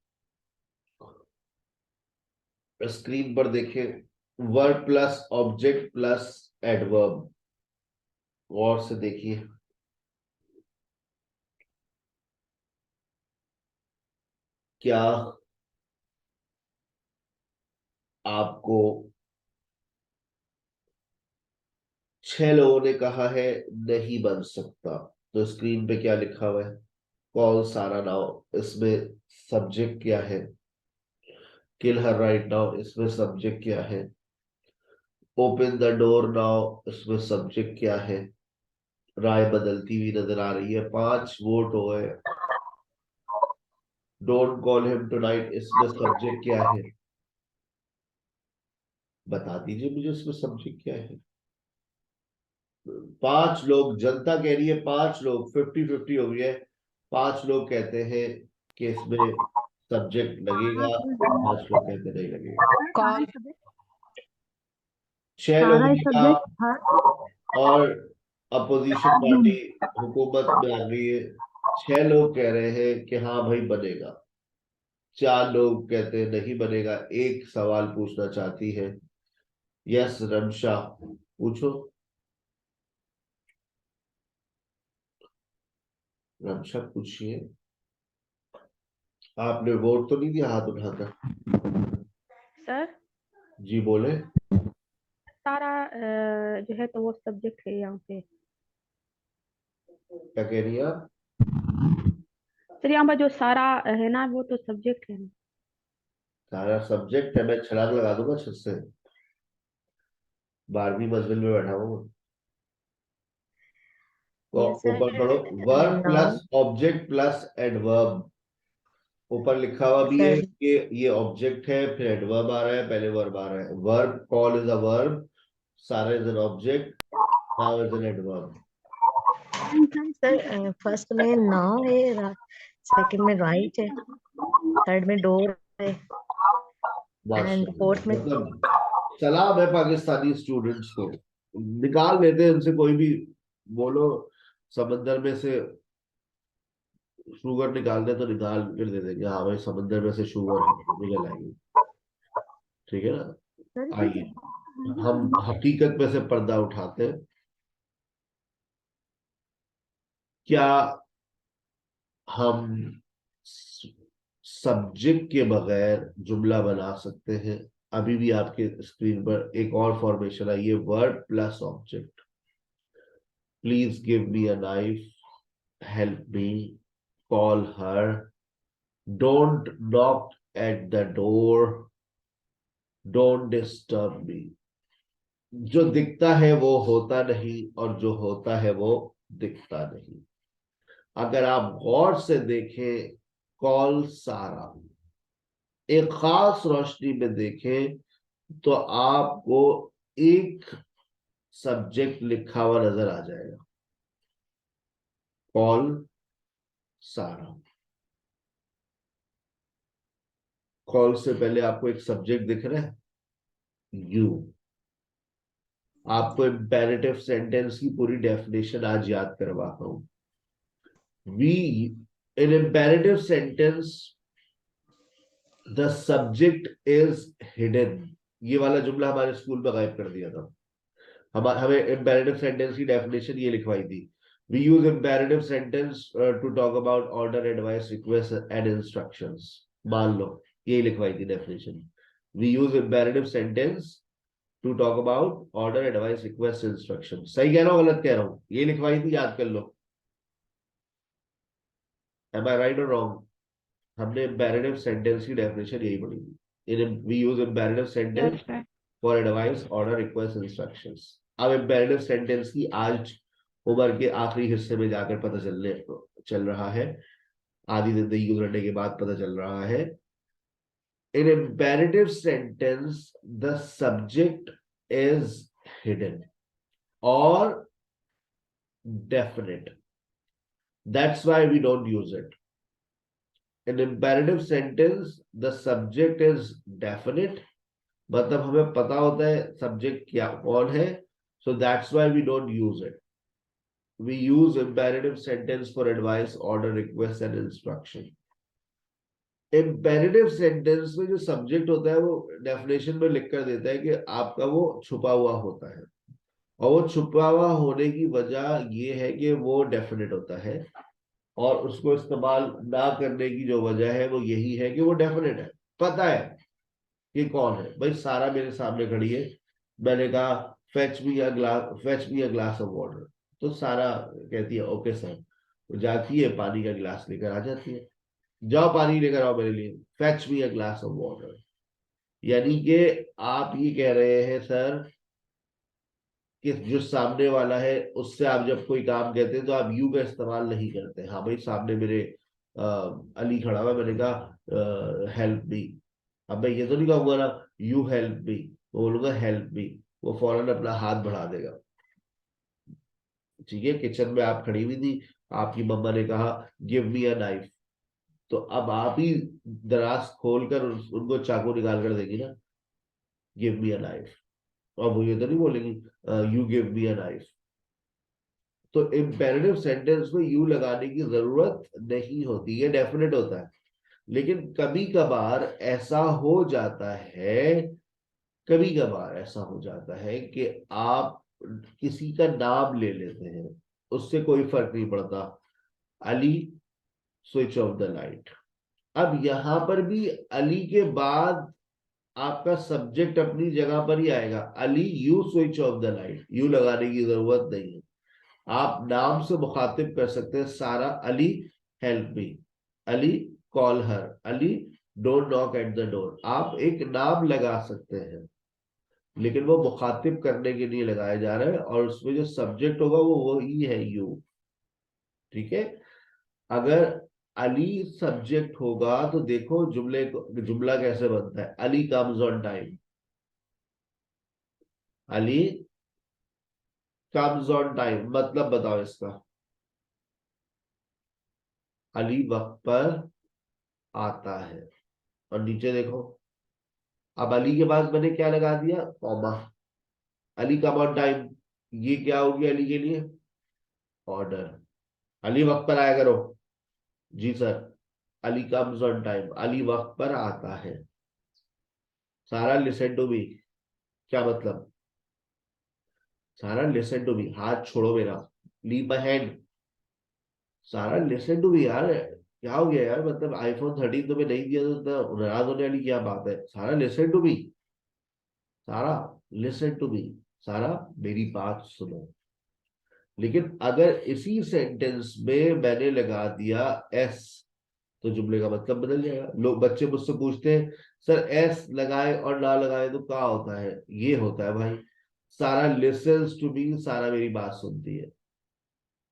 स्क्रीन पर देखें, verb plus object plus adverb. और से देखिए, क्या आपको 6 लोगों ने कहा है नहीं बन सकता? तो स्क्रीन पे क्या लिखा हुआ है? कॉल सारा नाउ. इसमें सब्जेक्ट क्या है? किल हर राइट नाउ. इसमें सब्जेक्ट क्या है? Open the door now. इसमें सब्जेक्ट क्या है? राय बदलती हुई नजर आ रही है. 5 वोट हो गए. Don't call him tonight. इसमें सब्जेक्ट क्या है? बता दीजिए मुझे, इसमें सब्जेक्ट क्या है? 5 लोग, जनता कह रही है 5 लोग, 50-50 हो गई है. 5 लोग कहते हैं कि इसमें सब्जेक्ट लगेगा, 5 लोग कहते नहीं लगेगा. कॉल 6 लोगों ने कहा और अपोजिशन पार्टी हुकूमत में आ गई है. 6 लोग कह रहे हैं कि हाँ भाई बनेगा. 4 लोग कहते हैं नहीं बनेगा. एक सवाल पूछना चाहती है. यस रमशा, पूछो. रमशा पूछिए. आपने वोट तो नहीं दिया हाथ उठाकर? सर जी बोले. सारा जो है तो वो सब्जेक्ट है यहाँ पे. क्या कह रही है आप? सर यहाँ पर जो सारा है ना वो तो सब्जेक्ट है. सारा सब्जेक्ट है. मैं छलांग लगा दूंगा छत से. 12वीं मंजिल में बैठा हूँ. तो Yes, sir. ऊपर पढ़ो. Verb No, plus object plus adverb. ऊपर लिखा हुआ भी है sir. कि ये ऑब्जेक्ट है, फिर एडवर्ब आ रहा है, पहले वर्ब आ रहा है. Verb, call is a verb, Sara is an object, now is an adverb. Sir first में नाउ है, सेकंड में राइट है, थर्ड में डोर है, एंड फोर्थ में मतलब सलाम है पाकिस्तानी स्टूडेंट्स को. निकाल लेते हैं इनसे कोई भी. बोलो समंदर में से शुगर निकाल दे तो निकाल कर दे देंगे. हाँ भाई समंदर में से शुगर निकल आएगी. ठीक है ना. आइए हम हकीकत में से पर्दा उठाते हैं. क्या हम सब्जेक्ट के बगैर जुमला बना सकते हैं? अभी भी आपके स्क्रीन पर एक और फॉर्मेशन आई है, word plus object. Please give me a knife, help me, call her, don't knock at the door, don't disturb me. जो दिखता है वो होता नहीं और जो होता है वो दिखता नहीं. अगर आप गौर से देखें, कॉल सारा एक खास रोशनी में देखें तो आपको एक सब्जेक्ट लिखा हुआ नजर आ जाएगा, कॉल सारा. कॉल से पहले आपको एक सब्जेक्ट दिख रहा है, यू. आपको इम्पेरेटिव सेंटेंस की पूरी डेफिनेशन आज याद करवाता हूं. We in imperative sentence the subject is hidden. ये वाला जुमला हमारे स्कूल में गायब कर दिया था. हमें इम्पेरेटिव सेंटेंस की डेफिनेशन ये लिखवाई थी, We use imperative sentence to talk about order, advice, request and instructions. मान लो ये लिखवाई थी definition. We use imperative sentence to talk about order, advice, request, instructions. सही कह रहा हूँ गलत कह रहा हूँ? ये लिखवाई थी, याद कर लो. Am I right or wrong? हमने imperative sentence की definition यही पढ़ी थी. We use imperative sentence Yes, sir. for advice, order, request, instructions. अब imperative sentence की आज उम्र के आखिरी हिस्से में जाकर पता चल रहा है, आधी जिंदगी गुजरने के बाद पता चल रहा है. In imperative sentence, the subject is hidden or definite. That's why we don't use it. In imperative sentence, the subject is definite. मतलब हमें पता होता है subject क्या कौन है, so that's why we don't use it. We use imperative sentence for advice, order, request and instruction. Imperative sentence में जो subject होता है वो definition में लिख कर देता है कि आपका वो छुपा हुआ होता है, और वो छुपा हुआ होने की वजह ये है कि वो definite होता है, और उसको इस्तेमाल ना करने की जो वजह है वो यही है कि वो definite है, पता है कि कौन है. भाई सारा मेरे सामने खड़ी है, मैंने कहा fetch me a glass of water, तो सारा कहती है ओके सर, तो जाती है पानी का गिलास लेकर आ जाती है. जाओ पानी लेकर आओ मेरे लिए, fetch me a glass of water. यानी कि आप ये कह रहे हैं सर कि जो सामने वाला है उससे आप जब कोई काम कहते हैं तो आप यू का इस्तेमाल नहीं करते. हाँ भाई सामने मेरे अली खड़ा हुआ, मैंने कहा हेल्प मी. अब मैं ये तो नहीं कहूंगा ना यू हेल्प मी, वो बोलूंगा हेल्प मी, वो फौरन अपना हाथ बढ़ा देगा. ठीक है, किचन में आप खड़ी हुई थी, आपकी मम्मा ने कहा गिव मी अ नाइफ, तो अब आप ही दराज खोलकर उनको चाकू निकाल कर देगी ना, गिव मी अ नाइफ. और वो ये तो नहीं बोलेंगी you give me a knife. तो इम्पेरेटिव सेंटेंस में यू लगाने की जरूरत नहीं होती, ये डेफिनेट होता है. लेकिन कभी कभार ऐसा हो जाता है, कभी कभार ऐसा हो जाता है कि आप किसी का नाम ले लेते हैं, उससे कोई फर्क नहीं पड़ता. Ali switch off the light. अब यहां पर भी अली के बाद आपका सब्जेक्ट अपनी जगह पर ही आएगा. Ali you switch off the light, you लगाने की जरूरत नहीं है. आप नाम से मुखातिब कर सकते हैं सारा. Ali help me, Ali call her, Ali don't knock at the door. आप एक नाम लगा सकते हैं, लेकिन वो मुखातिब करने के लिए लगाया जा रहा है, और उसमें जो सब्जेक्ट होगा वो वही है यू. ठीक है. अगर अली सब्जेक्ट होगा तो देखो जुमला कैसे बनता है. Ali comes on time, Ali comes on time, मतलब बताओ इसका. अली वक्त पर आता है. और नीचे देखो, अब अली के बाद मैंने क्या लगा दिया, comma. Ali come on time, ये क्या होगी अली के लिए, ऑर्डर. अली वक्त पर आया करो. जी sir. Ali comes on time, Ali वक्त पर आता है. सारा लिसन टू मी, क्या मतलब, सारा लिसन टू मी, हाथ छोड़ो मेरा, लीव माय हैंड. सारा लिसन टू मी. यार क्या हो गया यार, मतलब आईफोन 13 तुम्हें नहीं दिया तो इतना नाराज होने वाली क्या बात है. सारा लिसन टू मी, सारा लिसन टू मी, सारा मेरी बात सुनो. लेकिन अगर इसी सेंटेंस में मैंने लगा दिया एस, तो जुमले का मतलब बदल जाएगा. लोग बच्चे मुझसे पूछते हैं सर एस लगाए और ना लगाए तो क्या होता है. ये होता है भाई, सारा लिसन्स टू मी, सारा मेरी बात सुनती है.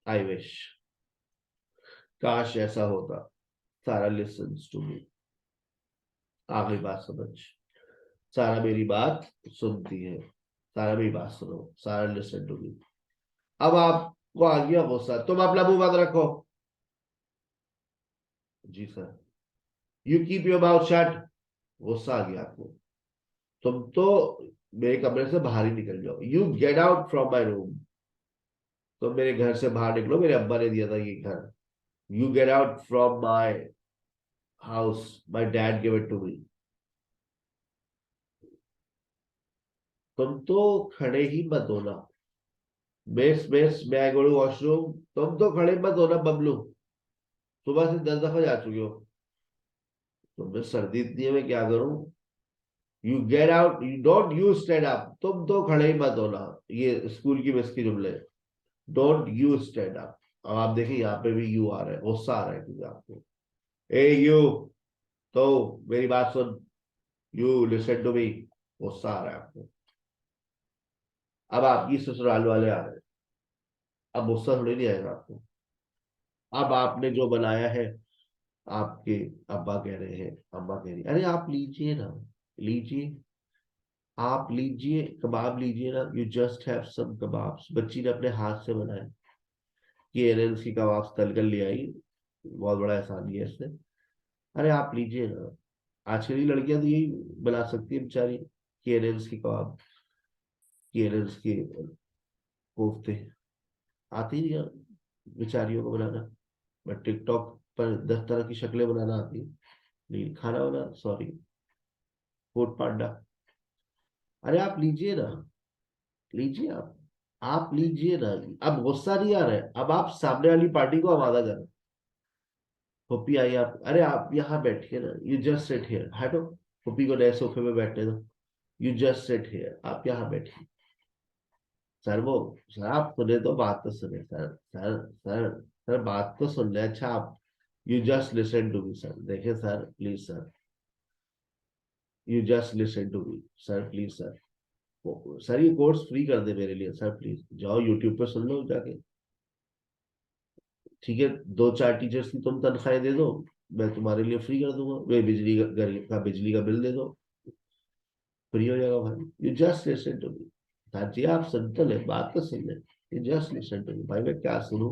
आई विश, काश ऐसा होता. सारा लिसन्स टू मी, आखिरी बात समझ, सारा मेरी बात सुनती है. सारा मेरी बात सुनो, सारा लिसन टू मी. अब आपको आ गया गुस्सा, तुम अपना मुंह बंद रखो. जी sir. You keep your mouth shut. गुस्सा आ गया आपको, तुम तो मेरे कमरे से बाहर ही निकल जाओ. You get out from my room, तुम मेरे घर से बाहर निकलो, मेरे अब्बा ने दिया था ये घर. You get out from my house, my dad give it to me. तुम तो खड़े ही मत होना. मिस मिस मैं आई गो टू वॉशरूम। तुम तो खड़े मत हो ना बबलू, सुबह से 10 दफा जा चुके हो। तुम्हें सर्दी इतनी है, मैं क्या करूं। You get out, you don't you stand up. तुम तो खड़े ही मत होना। ये स्कूल की मिस की जुमले। Don't you stand up. अब आप देखिए यहाँ पे भी यू आ रहा है, गुस्सा आ रहा है क्योंकि आपको। ए यू, तो मेरी बात सुन। You listen to me. गुस्सा आ रहा है आपको। अब आपकी ससुराल वाले आ रहे हैं। अब गुस्सा थोड़ी नहीं आएगा आपको। अब आपने जो बनाया है, आपके अब्बा कह रहे हैं, अम्मा कह रही, अरे आप लीजिए ना, लीजिए, आप लीजिए कबाब लीजिए ना। You just have some kebabs. बच्ची ने अपने हाथ से बनाए, केएनएन की कबाब तल कर ले आई। बहुत बड़ा एहसान किया इसने। अरे आप लीजिए ना। आजकल की लड़कियां तो यही बना सकती है बेचारी, केएनएन की कबाब, केएनएन के कोफ्ते। आती ही नहीं है बेचारियों को बनाना। बट टिकटॉक पर 10 तरह की शक्लें बनाना आती है, लेकिन खाना बना, सॉरी, फूड पांडा। अरे आप लीजिए ना, लीजिए आप लीजिए ना। अब गुस्सा नहीं आ रहा है, अब आप सामने वाली पार्टी को आवाजा कर रहे हैं। पप्पी आई आप, अरे आप यहाँ बैठिए ना, यू जस्ट सिट हियर, हटो। पप्पी को नए सोफे में बैठने दो। यू जस्ट सिट हियर, आप यहाँ बैठिए। सर वो, सर आप सुने तो बात तो सुने सर, सर बात तो सुन ले। अच्छा आप, you just listen to me sir. देखिए sir please sir, you just listen to me sir please sir. Sir ये कोर्स फ्री कर दे मेरे लिए सर प्लीज। जाओ यूट्यूब पे सुन लो जाके। ठीक है, 2-4 टीचर्स की तुम तनख्वाहें दे दो, मैं तुम्हारे लिए फ्री कर दूंगा। वे बिजली का, घर का बिजली का बिल दे दो, फ्री हो जाएगा भाई। You just listen to me. जी आप सुन तो ले, बात तो सुन ले। You just listen to me. भाई मैं क्या सुनूं।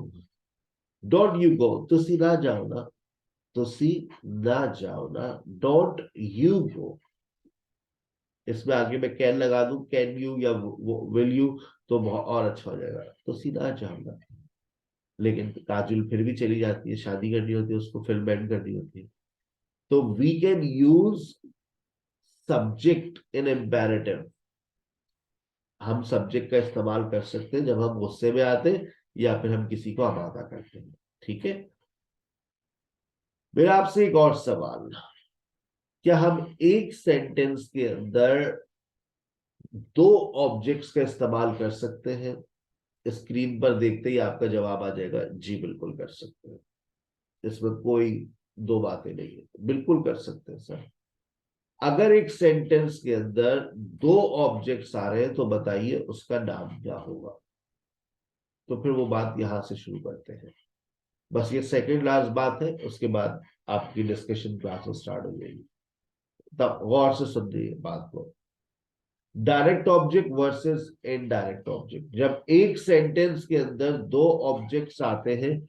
डोंट यू गो, तुसी ना जाओ ना, तुसी ना जाओ ना। Don't you go. इसमें आगे मैं कैन लगा दूं, कैन यू या विल यू, तो बहुत और अच्छा हो जाएगा। तुसी ना जाओ ना। लेकिन काजुल फिर भी चली जाती है, शादी करनी होती है उसको, फिल्म बैंड करनी होती है। तो we can use subject in imperative. हम सब्जेक्ट का इस्तेमाल कर सकते हैं जब हम गुस्से में आते हैं या फिर हम किसी को आमादा करते हैं। ठीक है, मेरा आपसे एक और सवाल। क्या हम एक सेंटेंस के अंदर 2 ऑब्जेक्ट्स का इस्तेमाल कर सकते हैं? स्क्रीन पर देखते ही आपका जवाब आ जाएगा, जी बिल्कुल कर सकते हैं। इसमें कोई दो बातें नहीं है, बिल्कुल कर सकते हैं सर। अगर एक सेंटेंस के अंदर 2 ऑब्जेक्ट्स आ रहे हैं तो बताइए उसका नाम क्या होगा। तो फिर वो बात यहां से शुरू करते हैं। बस ये सेकंड लास्ट बात है, उसके बाद आपकी डिस्कशन क्लास स्टार्ट हो जाएगी। तब गौर से सुनिए बात को। Direct object versus indirect object. जब एक सेंटेंस के अंदर 2 ऑब्जेक्ट्स आते हैं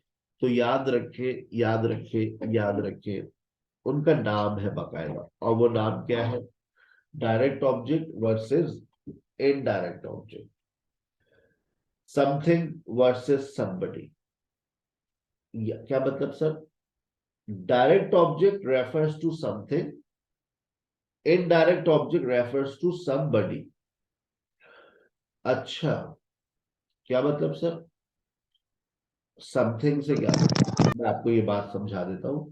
तो याद रखे, याद रखे, याद रखे, उनका नाम है बकायदा। और वो नाम क्या है? Direct object versus indirect object. Something versus somebody. क्या मतलब sir? Direct object refers to something, indirect object refers to somebody. अच्छा, क्या मतलब सर? समथिंग से क्या मतलब? मैं आपको ये बात समझा देता हूं।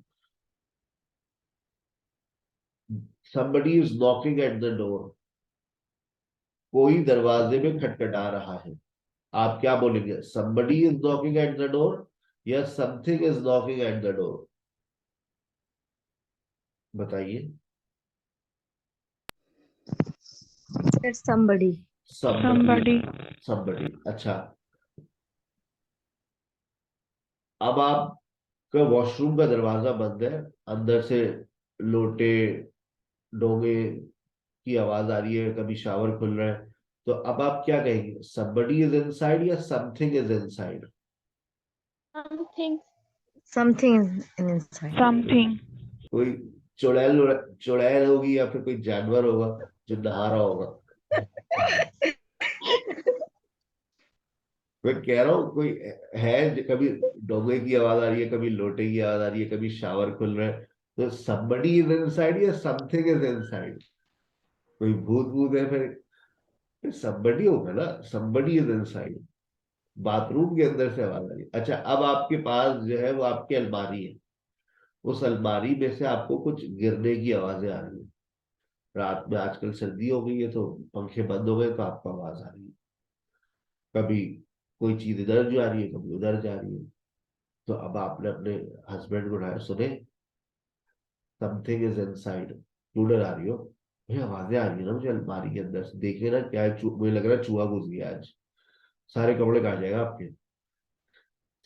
somebody is knocking at the door। कोई दरवाजे में खटखटा रहा है। आप क्या बोलेंगे? somebody is knocking at the door या something is knocking at the door? बताइए। It's somebody. somebody, somebody। अच्छा, अब आपका वॉशरूम का दरवाजा बंद है, अंदर से लोटे डोंगे की आवाज आ रही है, कभी शावर खुल रहा है, तो अब आप क्या कहेंगे? somebody is inside या something is inside? Something. Something is inside. Something. कोई चुड़ैल, चुड़ैल होगी या फिर कोई जानवर होगा जो नहा रहा होगा। मैं कह रहा हूँ कोई है कभी डोंगे की आवाज आ रही है, कभी लोटे की आवाज आ रही है, कभी शावर खुल रहा है, तो somebody is inside या something is inside? कोई भूत भूत है फिर somebody होगा ना, somebody is inside। बाथरूम के अंदर से आवाज आ रही है। अच्छा, अब आपके पास जो है वो आपकी अलमारी है, उस अलमारी में से आपको कुछ गिरने की आवाजें आ रही है। रात में आजकल सर्दी हो गई है तो पंखे बंद हो गए तो आपको आवाज आ रही है। कभी कोई चीज इधर जा रही है, कभी उधर जा रही है। तो अब आपने अपने हस्बैंड को उठाया, सुने समथिंग इज इनसाइड, क्यों डरा रही हो? भैया आवाजें आ रही है ना मुझे अलमारी के अंदर से, देखिए ना क्या है, मुझे लग रहा है चूहा घुस गया आज, सारे कपड़े खा जाएगा आपके।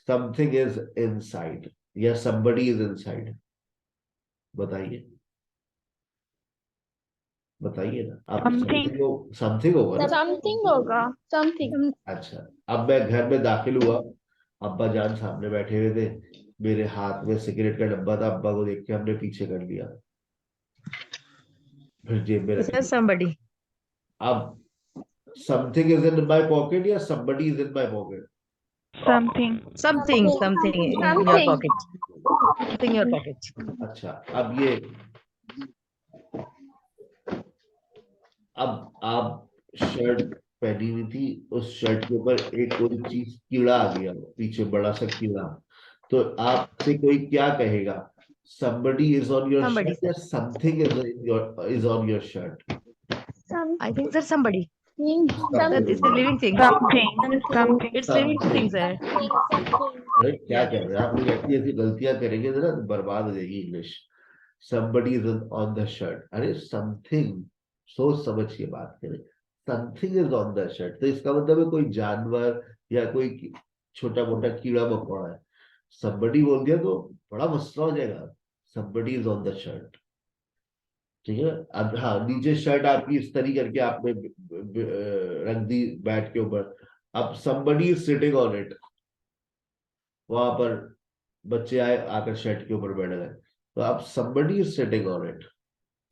समथिंग इज इनसाइड या somebody इज इनसाइड, बताइए बताइए ना आप। समथिंग। समथिंग होगा ना। समथिंग होगा, समथिंग। अच्छा, अब मैं घर में दाखिल हुआ, अब्बा जान सामने बैठे हुए थे, मेरे हाथ में सिगरेट का डब्बा था, अब्बा को देख के हमने पीछे कर लिया, फिर जेब में Is रख there लिया। somebody? अब something is in my pocket या somebody is in my pocket? Something. Something in your something. pocket. Keep in your pocket. अच्छा, अब ये, अब आप शर्ट पहनी हुई थी, उस शर्ट के ऊपर एक कोई चीज, कीड़ा आ गया पीछे, बड़ा सा कीड़ा, तो आपसे कोई क्या कहेगा? somebody is on your Somebody, shirt sir. या something is on your shirt? I think there's somebody. Sir, Something this is is on. living thing. Something. Something. It's living thing, Something. sir. अरे क्या Yeah. कह रहे हैं आप लोग, ऐसी ऐसी गलतियां करेंगे ना तो बर्बाद हो जाएगी English. somebody is on the shirt, अरे something, सोच समझ के बात करें। something is on the shirt, तो इसका मतलब है कोई जानवर या कोई छोटा मोटा कीड़ा मकोड़ा है। somebody बोल दिया तो बड़ा मसला हो जाएगा। somebody is on the shirt, ठीक है। अब हाँ, नीचे शर्ट आपकी इस तरी करके आपने रख दी बैट के ऊपर, अब somebody is sitting on it, वहां पर बच्चे आए आकर शर्ट के ऊपर बैठ गए, तो अब somebody is sitting on it,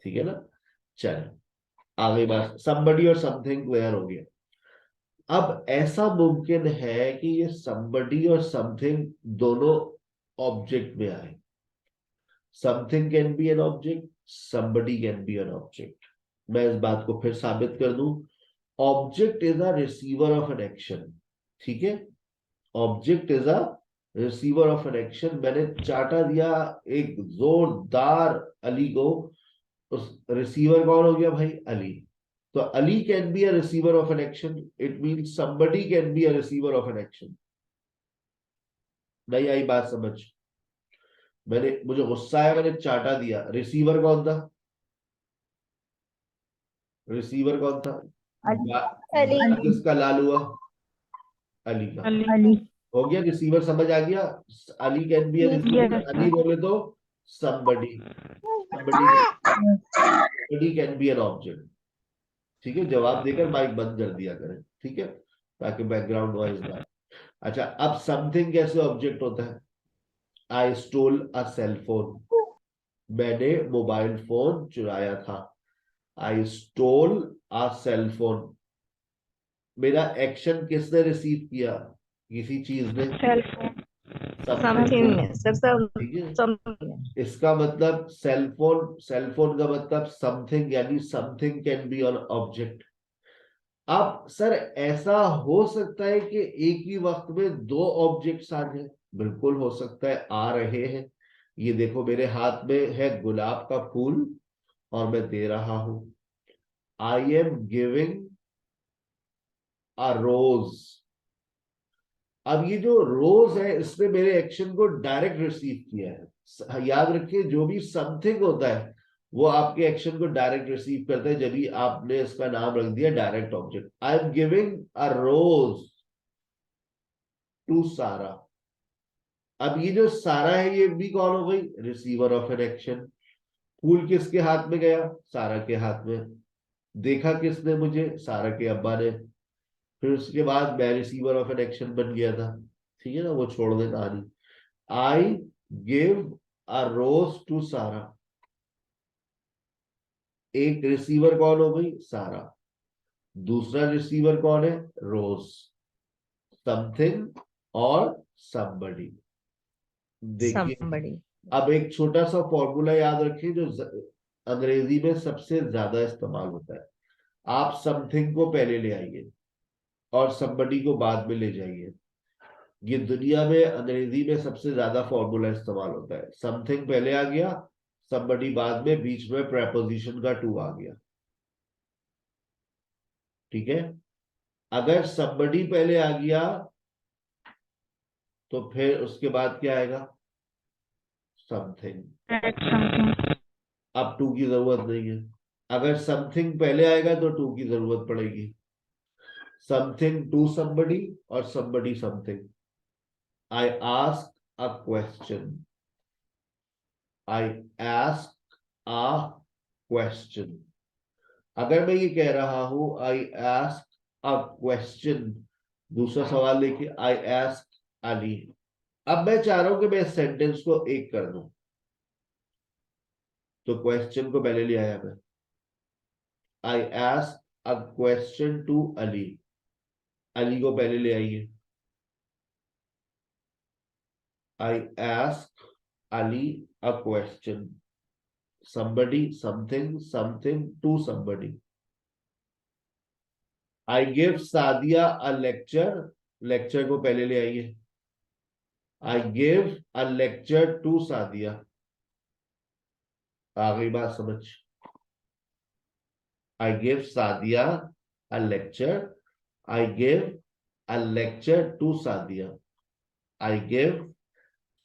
ठीक है ना। चल, आगे बात, somebody और something क्लियर हो गया। अब ऐसा मुमकिन है कि ये somebody और something दोनों ऑब्जेक्ट में आए। Something can be an object, somebody can be an object. मैं इस बात को फिर साबित कर दूं, object is a receiver of an action, ठीक है। Object is a receiver of an action. मैंने चाटा दिया एक जोरदार अली को, उस रिसीवर कौन हो गया भाई? अली। तो Ali can be a receiver of an action, it means somebody can be a receiver of an action. नहीं आई बात समझ? मुझे गुस्सा आया, मैंने चाटा दिया, रिसीवर कौन था? रिसीवर कौन था? किसका लाल हुआ? अली का। अली। हो गया, रिसीवर समझ आ गया। Ali can be a receiver, yes Ali sir. बोले तो somebody, somebody can be an object, ठीक है। जवाब देकर माइक बंद कर दिया करें, ठीक है, ताकि बैकग्राउंड नॉइज ना। अच्छा, अब समथिंग कैसे ऑब्जेक्ट होता है? आई स्टोल अ सेल फोन, मैंने मोबाइल फोन चुराया था। आई स्टोल अ सेल फोन, मेरा एक्शन किसने रिसीव किया? किसी चीज ने, सेल फोन। Something, sir. ठीक है। Something. इसका मतलब सेलफोन, सेलफोन का मतलब समथिंग, यानी something can be on object. अब सर ऐसा हो सकता है कि एक ही वक्त में दो ऑब्जेक्ट्स आ जाए? बिल्कुल हो सकता है, आ रहे हैं। ये देखो मेरे हाथ में है गुलाब का फूल और मैं दे रहा हूं, आई एम गिविंग अ रोज। अब ये जो रोज है इसने मेरे एक्शन को डायरेक्ट रिसीव किया है। याद रखिए, जो भी समथिंग होता है वो आपके एक्शन को डायरेक्ट रिसीव करता है, जब भी आपने इसका नाम रख दिया direct object. I am giving a rose to Sara. अब ये जो सारा है ये भी कौन हो गई? Receiver of an action. फूल किसके हाथ में गया? सारा के हाथ में। देखा किसने मुझे? सारा के अब्बा ने। फिर उसके बाद मैं रिसीवर ऑफ एन एक्शन बन गया था, ठीक है ना, वो छोड़ दे कहानी। I give a rose to सारा, एक रिसीवर कौन हो गई? सारा। दूसरा रिसीवर कौन है? रोज। समथिंग और somebody। देखिए, Somebody. अब एक छोटा सा फॉर्मूला याद रखिए जो अंग्रेजी में सबसे ज्यादा इस्तेमाल होता है। आप समथिंग को पहले ले आइए और somebody को बाद में ले जाइए। ये दुनिया में अंग्रेजी में सबसे ज्यादा फॉर्मूला इस्तेमाल होता है। समथिंग पहले आ गया, somebody बाद में, बीच में preposition का टू आ गया। ठीक है, अगर somebody पहले आ गया तो फिर उसके बाद क्या आएगा? समथिंग। At something. अब टू की जरूरत नहीं है। अगर समथिंग पहले आएगा तो टू की जरूरत पड़ेगी। समथिंग टू somebody और somebody something। I ask a question। I ask a question। अगर मैं ये कह रहा हूं I ask a question, दूसरा सवाल देखिए, I ask Ali। अब मैं चाह रहा हूं कि मैं इस सेंटेंस को एक कर दूं, तो क्वेश्चन को पहले ले आया मैं। I ask a question to Ali। Ali को पहले ले आइए। I ask Ali a question। somebody something something to somebody। I give Sadia a lecture। Lecture को पहले ले आइए। I give a lecture to Sadia। आ गई बात समझ? I give Sadia a lecture। I give a lecture to Sadia। I give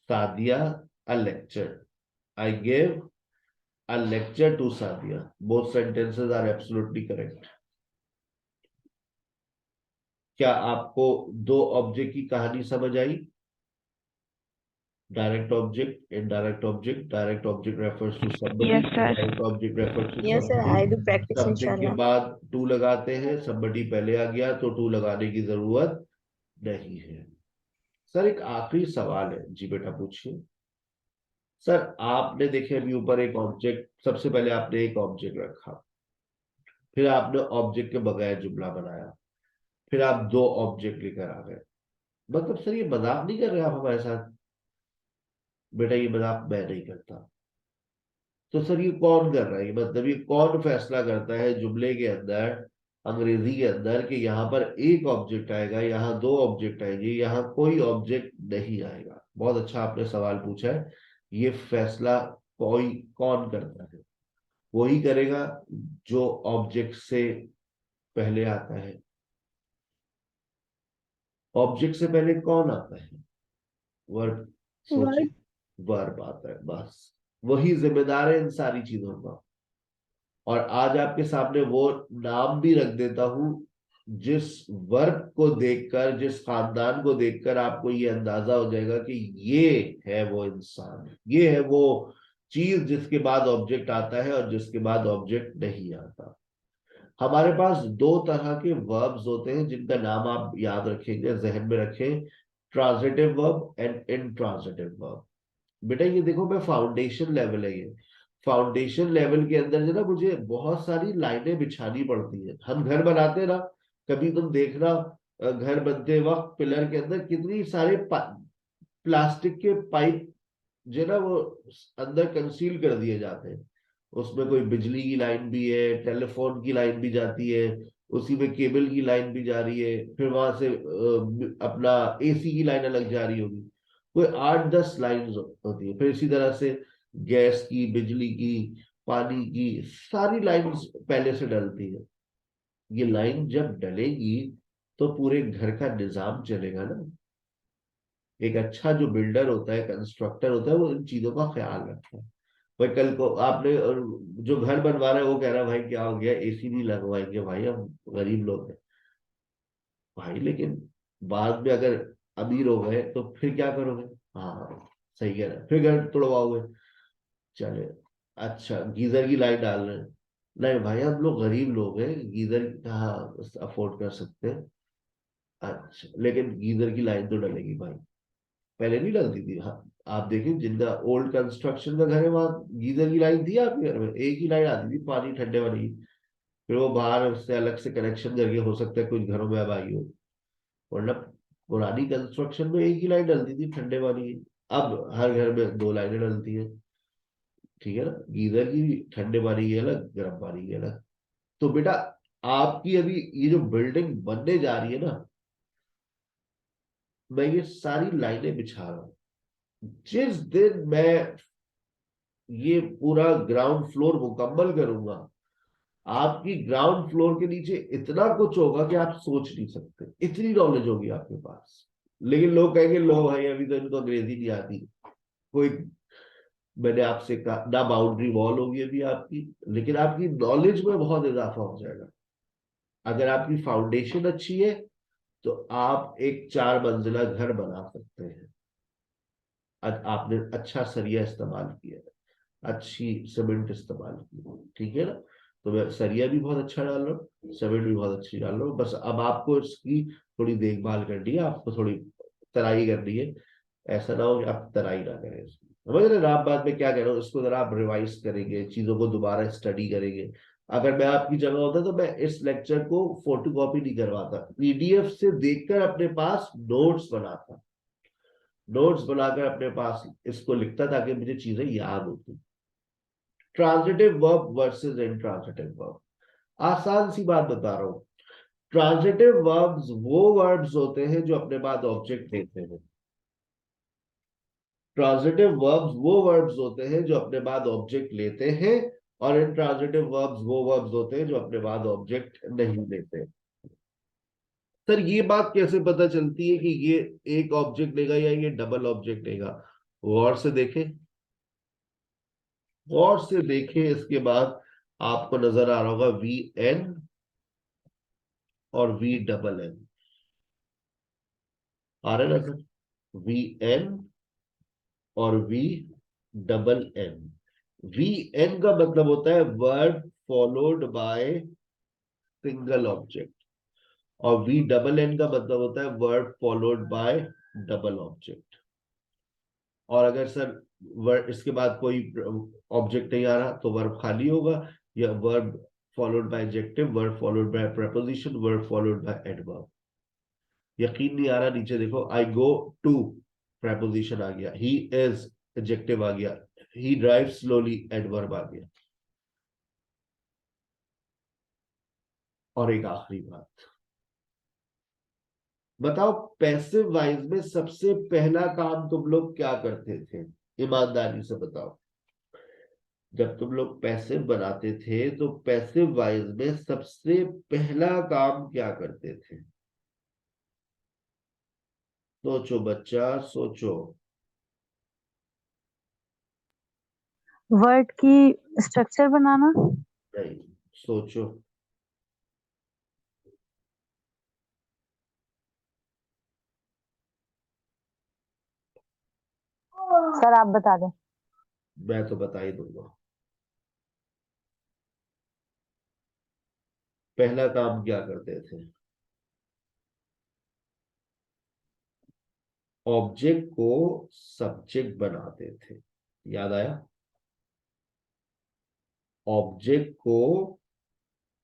Sadia a lecture। I give a lecture to Sadia। Both sentences are absolutely correct। क्या आपको दो ऑब्जेक्ट की कहानी समझ आई? Direct object, indirect object. Direct object refers to somebody, Yes, sir. Indirect object refers to yes sir, something। I do practice something के inshallah. बाद टू लगाते हैं, somebody पहले आ गया तो टू लगाने की जरूरत नहीं है। सर एक आखिरी सवाल है, जी बेटा पूछिए। सर आपने देखे अभी ऊपर एक ऑब्जेक्ट, सबसे पहले आपने एक ऑब्जेक्ट रखा, फिर आपने ऑब्जेक्ट के बगैर जुमला बनाया, फिर आप दो ऑब्जेक्ट लेकर आ गए। मतलब सर ये मजाक नहीं कर रहे आप हमारे साथ? बेटा ये मजाक मैं नहीं करता। तो सर ये कौन कर रहा है? मतलब ये कौन फैसला करता है जुमले के अंदर, अंग्रेजी के अंदर, कि यहाँ पर एक ऑब्जेक्ट आएगा, यहाँ दो ऑब्जेक्ट आएंगे, यहाँ कोई ऑब्जेक्ट नहीं आएगा? बहुत अच्छा आपने सवाल पूछा है। ये फैसला कोई कौन करता है? वही करेगा जो ऑब्जेक्ट से पहले आता है। ऑब्जेक्ट से पहले कौन आता है? वर्ब। सोचिए, Word. वर्ब आता है, बस वही जिम्मेदार है इन सारी चीजों का। और आज आपके सामने वो नाम भी रख देता हूं जिस वर्ब को देखकर, जिस खानदान को देखकर आपको ये अंदाजा हो जाएगा कि ये है वो इंसान, ये है वो चीज जिसके बाद ऑब्जेक्ट आता है और जिसके बाद ऑब्जेक्ट नहीं आता। हमारे पास दो तरह के वर्ब्स होते हैं जिनका नाम आप याद रखेंगे, जहन में रखें। Transitive verb and intransitive verb. बेटा ये देखो, मैं फाउंडेशन लेवल है ये। फाउंडेशन लेवल के अंदर जो ना मुझे बहुत सारी लाइनें बिछानी पड़ती है। हम घर बनाते हैं ना, कभी तुम देखना, घर बनते वक्त पिलर के अंदर कितनी सारे प्लास्टिक के पाइप जो ना वो अंदर कंसील कर दिए जाते हैं। उसमें कोई बिजली की लाइन भी है, टेलीफोन की लाइन भी जाती है, उसी में केबल की लाइन भी जा रही है, फिर वहां से अपना एसी की लाइन अलग जा रही होगी। कोई 8-10 लाइन होती है। फिर इसी तरह से गैस की, बिजली की, पानी की, सारी लाइन पहले से डलती है। ये लाइन जब डलेगी तो पूरे घर का निजाम चलेगा ना। एक अच्छा जो बिल्डर होता है, कंस्ट्रक्टर होता है, वो इन चीजों का ख्याल रखता है। भाई कल को आपने, और जो घर बनवा रहा है वो कह रहा है भाई क्या हो गया, एसी नहीं लगवाएंगे, भाई हम गरीब लोग हैं। भाई लेकिन बाद में अगर अमीर हो गए तो फिर क्या करोगे? हाँ सही कह रहे हैं, फिर घर तोड़वाओगे। चले, अच्छा गीजर की लाइट डाल रहे हैं, नहीं भाई हम लोग गरीब लोग हैं, गीजर कहाँ अफोर्ड कर सकते हैं। अच्छा लेकिन गीजर की लाइन तो डलेगी भाई। पहले नहीं डलती थी? हाँ, आप देखिए जिनका ओल्ड कंस्ट्रक्शन का घर है वहां गीजर की लाइन थी आपके घर में? एक ही लाइन आती थी पानी ठंडे वाली। फिर वो बाहर उससे अलग से कनेक्शन करके, हो सकता है कुछ घरों में अब आई हो, वरना पुरानी कंस्ट्रक्शन में एक ही लाइन डलती थी ठंडे वाली। अब हर घर में दो लाइनें डलती है। ठीक है ना, गीजर की ठंडे पानी की अलग, गर्म पानी की अलग। तो बेटा आपकी अभी ये जो बिल्डिंग बनने जा रही है ना, मैं ये सारी लाइनें बिछा रहा हूं, जिस दिन मैं ये पूरा ग्राउंड फ्लोर मुकम्मल करूंगा, आपकी ग्राउंड फ्लोर के नीचे इतना कुछ होगा कि आप सोच नहीं सकते, इतनी नॉलेज होगी आपके पास। लेकिन लोग कहेंगे लो भाई अभी तो इनको अंग्रेजी नहीं आती। कोई, मैंने आपसे कहा ना बाउंड्री वॉल होगी अभी आपकी, लेकिन आपकी नॉलेज में बहुत इजाफा हो जाएगा। अगर आपकी फाउंडेशन अच्छी है तो आप एक 4 मंजिला घर बना सकते हैं। आपने अच्छा सरिया इस्तेमाल किया है, अच्छी सीमेंट इस्तेमाल की, ठीक है ना। तो मैं सरिया भी बहुत अच्छा डाल रहा हूँ, सीमेंट भी बहुत अच्छी डाल रहा हूँ, बस अब आपको इसकी थोड़ी देखभाल करनी है, आपको थोड़ी तराई करनी है। ऐसा ना हो कि आप तराई ना करें इसकी। समझ रहे ना आप बात में क्या कह रहा हूँ? इसको जरा आप रिवाइज करेंगे, चीजों को दोबारा स्टडी करेंगे। अगर मैं आपकी जगह होता तो मैं इस लेक्चर को फोटोकॉपी नहीं करवाता, पीडीएफ से देखकर अपने पास नोट्स बनाता, नोट्स बनाकर अपने पास इसको लिखता ताकि मुझे चीजें याद होती। Transitive verb versus intransitive verb, आसान सी बात बता रहा हूं। ट्रांजिटिव वर्ब्स वो वर्ब्स होते हैं जो अपने बाद ऑब्जेक्ट लेते हैं। ट्रांजिटिव वर्ब्स वो वर्ब्स होते हैं जो अपने बाद ऑब्जेक्ट लेते हैं, और इंट्रांजिटिव वर्ब्स वो वर्ब्स होते हैं जो अपने बाद ऑब्जेक्ट नहीं लेते। सर ये बात कैसे पता चलती है कि ये एक ऑब्जेक्ट लेगा या ये डबल ऑब्जेक्ट लेगा? गौर से देखें, गौर से देखें, इसके बाद आपको नजर आ रहा होगा वी एन और वी डबल एन। आ रहा है ना सर? वी एन और V double N. V N का मतलब होता है verb followed by single object, और वी डबल एन का मतलब होता है verb followed by double object. और अगर सर वर्ब इसके बाद कोई ऑब्जेक्ट नहीं आ रहा तो वर्ब खाली होगा, या verb followed bye adjective, verb followed bye preposition, verb followed bye adverb. यकीन नहीं आ रहा, नीचे देखो, आई गो टू प्रेपोजिशन आ गया, ही इज एडजेक्टिव आ गया, ही ड्राइव स्लोली एडवर्ब आ गया। और एक आखिरी बात बताओ, पैसिव वाइज में सबसे पहला काम तुम लोग क्या करते थे? ईमानदारी से बताओ, जब तुम लोग पैसिव बनाते थे तो पैसिव वाइज में सबसे पहला काम क्या करते थे? सोचो बच्चा, सोचो। वर्ड की स्ट्रक्चर बनाना। नहीं, सोचो। सर आप बता दें। मैं तो बता ही दूंगा। पहला काम क्या करते थे? ऑब्जेक्ट को सब्जेक्ट बनाते थे। याद आया? ऑब्जेक्ट को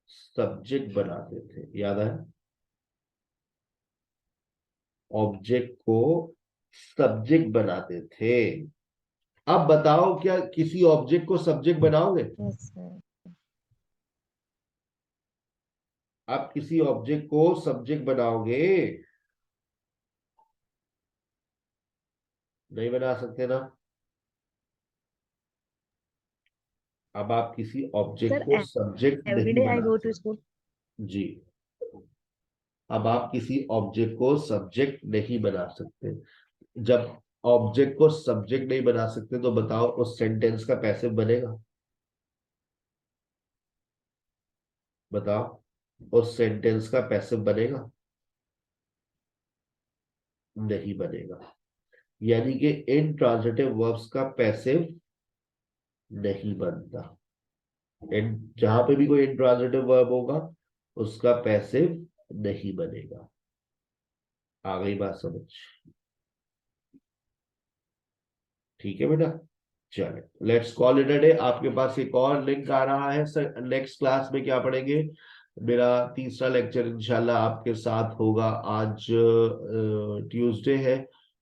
सब्जेक्ट बनाते थे। याद आया? ऑब्जेक्ट को सब्जेक्ट बनाते थे। अब बताओ, क्या किसी ऑब्जेक्ट को सब्जेक्ट बनाओगे? Yes sir. आप किसी ऑब्जेक्ट को सब्जेक्ट बनाओगे? नहीं बना सकते ना। अब आप किसी ऑब्जेक्ट सर को सब्जेक्ट नहीं एवरीडे आई बना गो टू सकते। स्कूल। जी, अब आप किसी ऑब्जेक्ट को सब्जेक्ट नहीं बना सकते। जब ऑब्जेक्ट को सब्जेक्ट नहीं बना सकते तो बताओ उस सेंटेंस का पैसिव बनेगा? बताओ उस सेंटेंस का पैसिव बनेगा? नहीं बनेगा। यानी कि इंट्रांजिटिव वर्ब्स का पैसिव नहीं बनता। जहां पे भी कोई इंट्रांजिटिव वर्ब होगा उसका पैसिव नहीं बनेगा। आ गई बात समझ? ठीक है बेटा, चले let's call it a day. आपके पास एक और लिंक आ रहा है सर, नेक्स्ट क्लास में क्या पढ़ेंगे? मेरा तीसरा लेक्चर इंशाल्लाह आपके साथ होगा। आज ट्यूसडे है,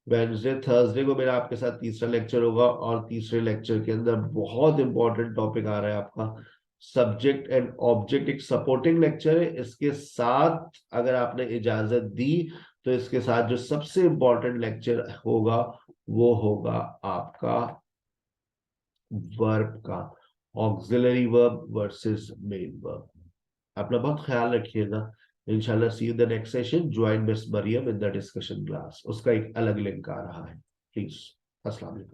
वेडनेसडे थर्सडे को मेरा आपके साथ तीसरा लेक्चर होगा, और तीसरे लेक्चर के अंदर बहुत इंपॉर्टेंट टॉपिक आ रहा है आपका सब्जेक्ट एंड ऑब्जेक्ट। एक सपोर्टिंग लेक्चर है, इसके साथ अगर आपने इजाजत दी तो इसके साथ जो सबसे इंपॉर्टेंट लेक्चर होगा वो होगा आपका वर्ब का, auxiliary verb versus main verb. अपना बहुत ख्याल रखिएगा। इंशाल्लाह see you the next session. Join miss Maryam in the discussion class, उसका एक अलग लिंक आ रहा है, प्लीज। अस्सलाम वालेकुम।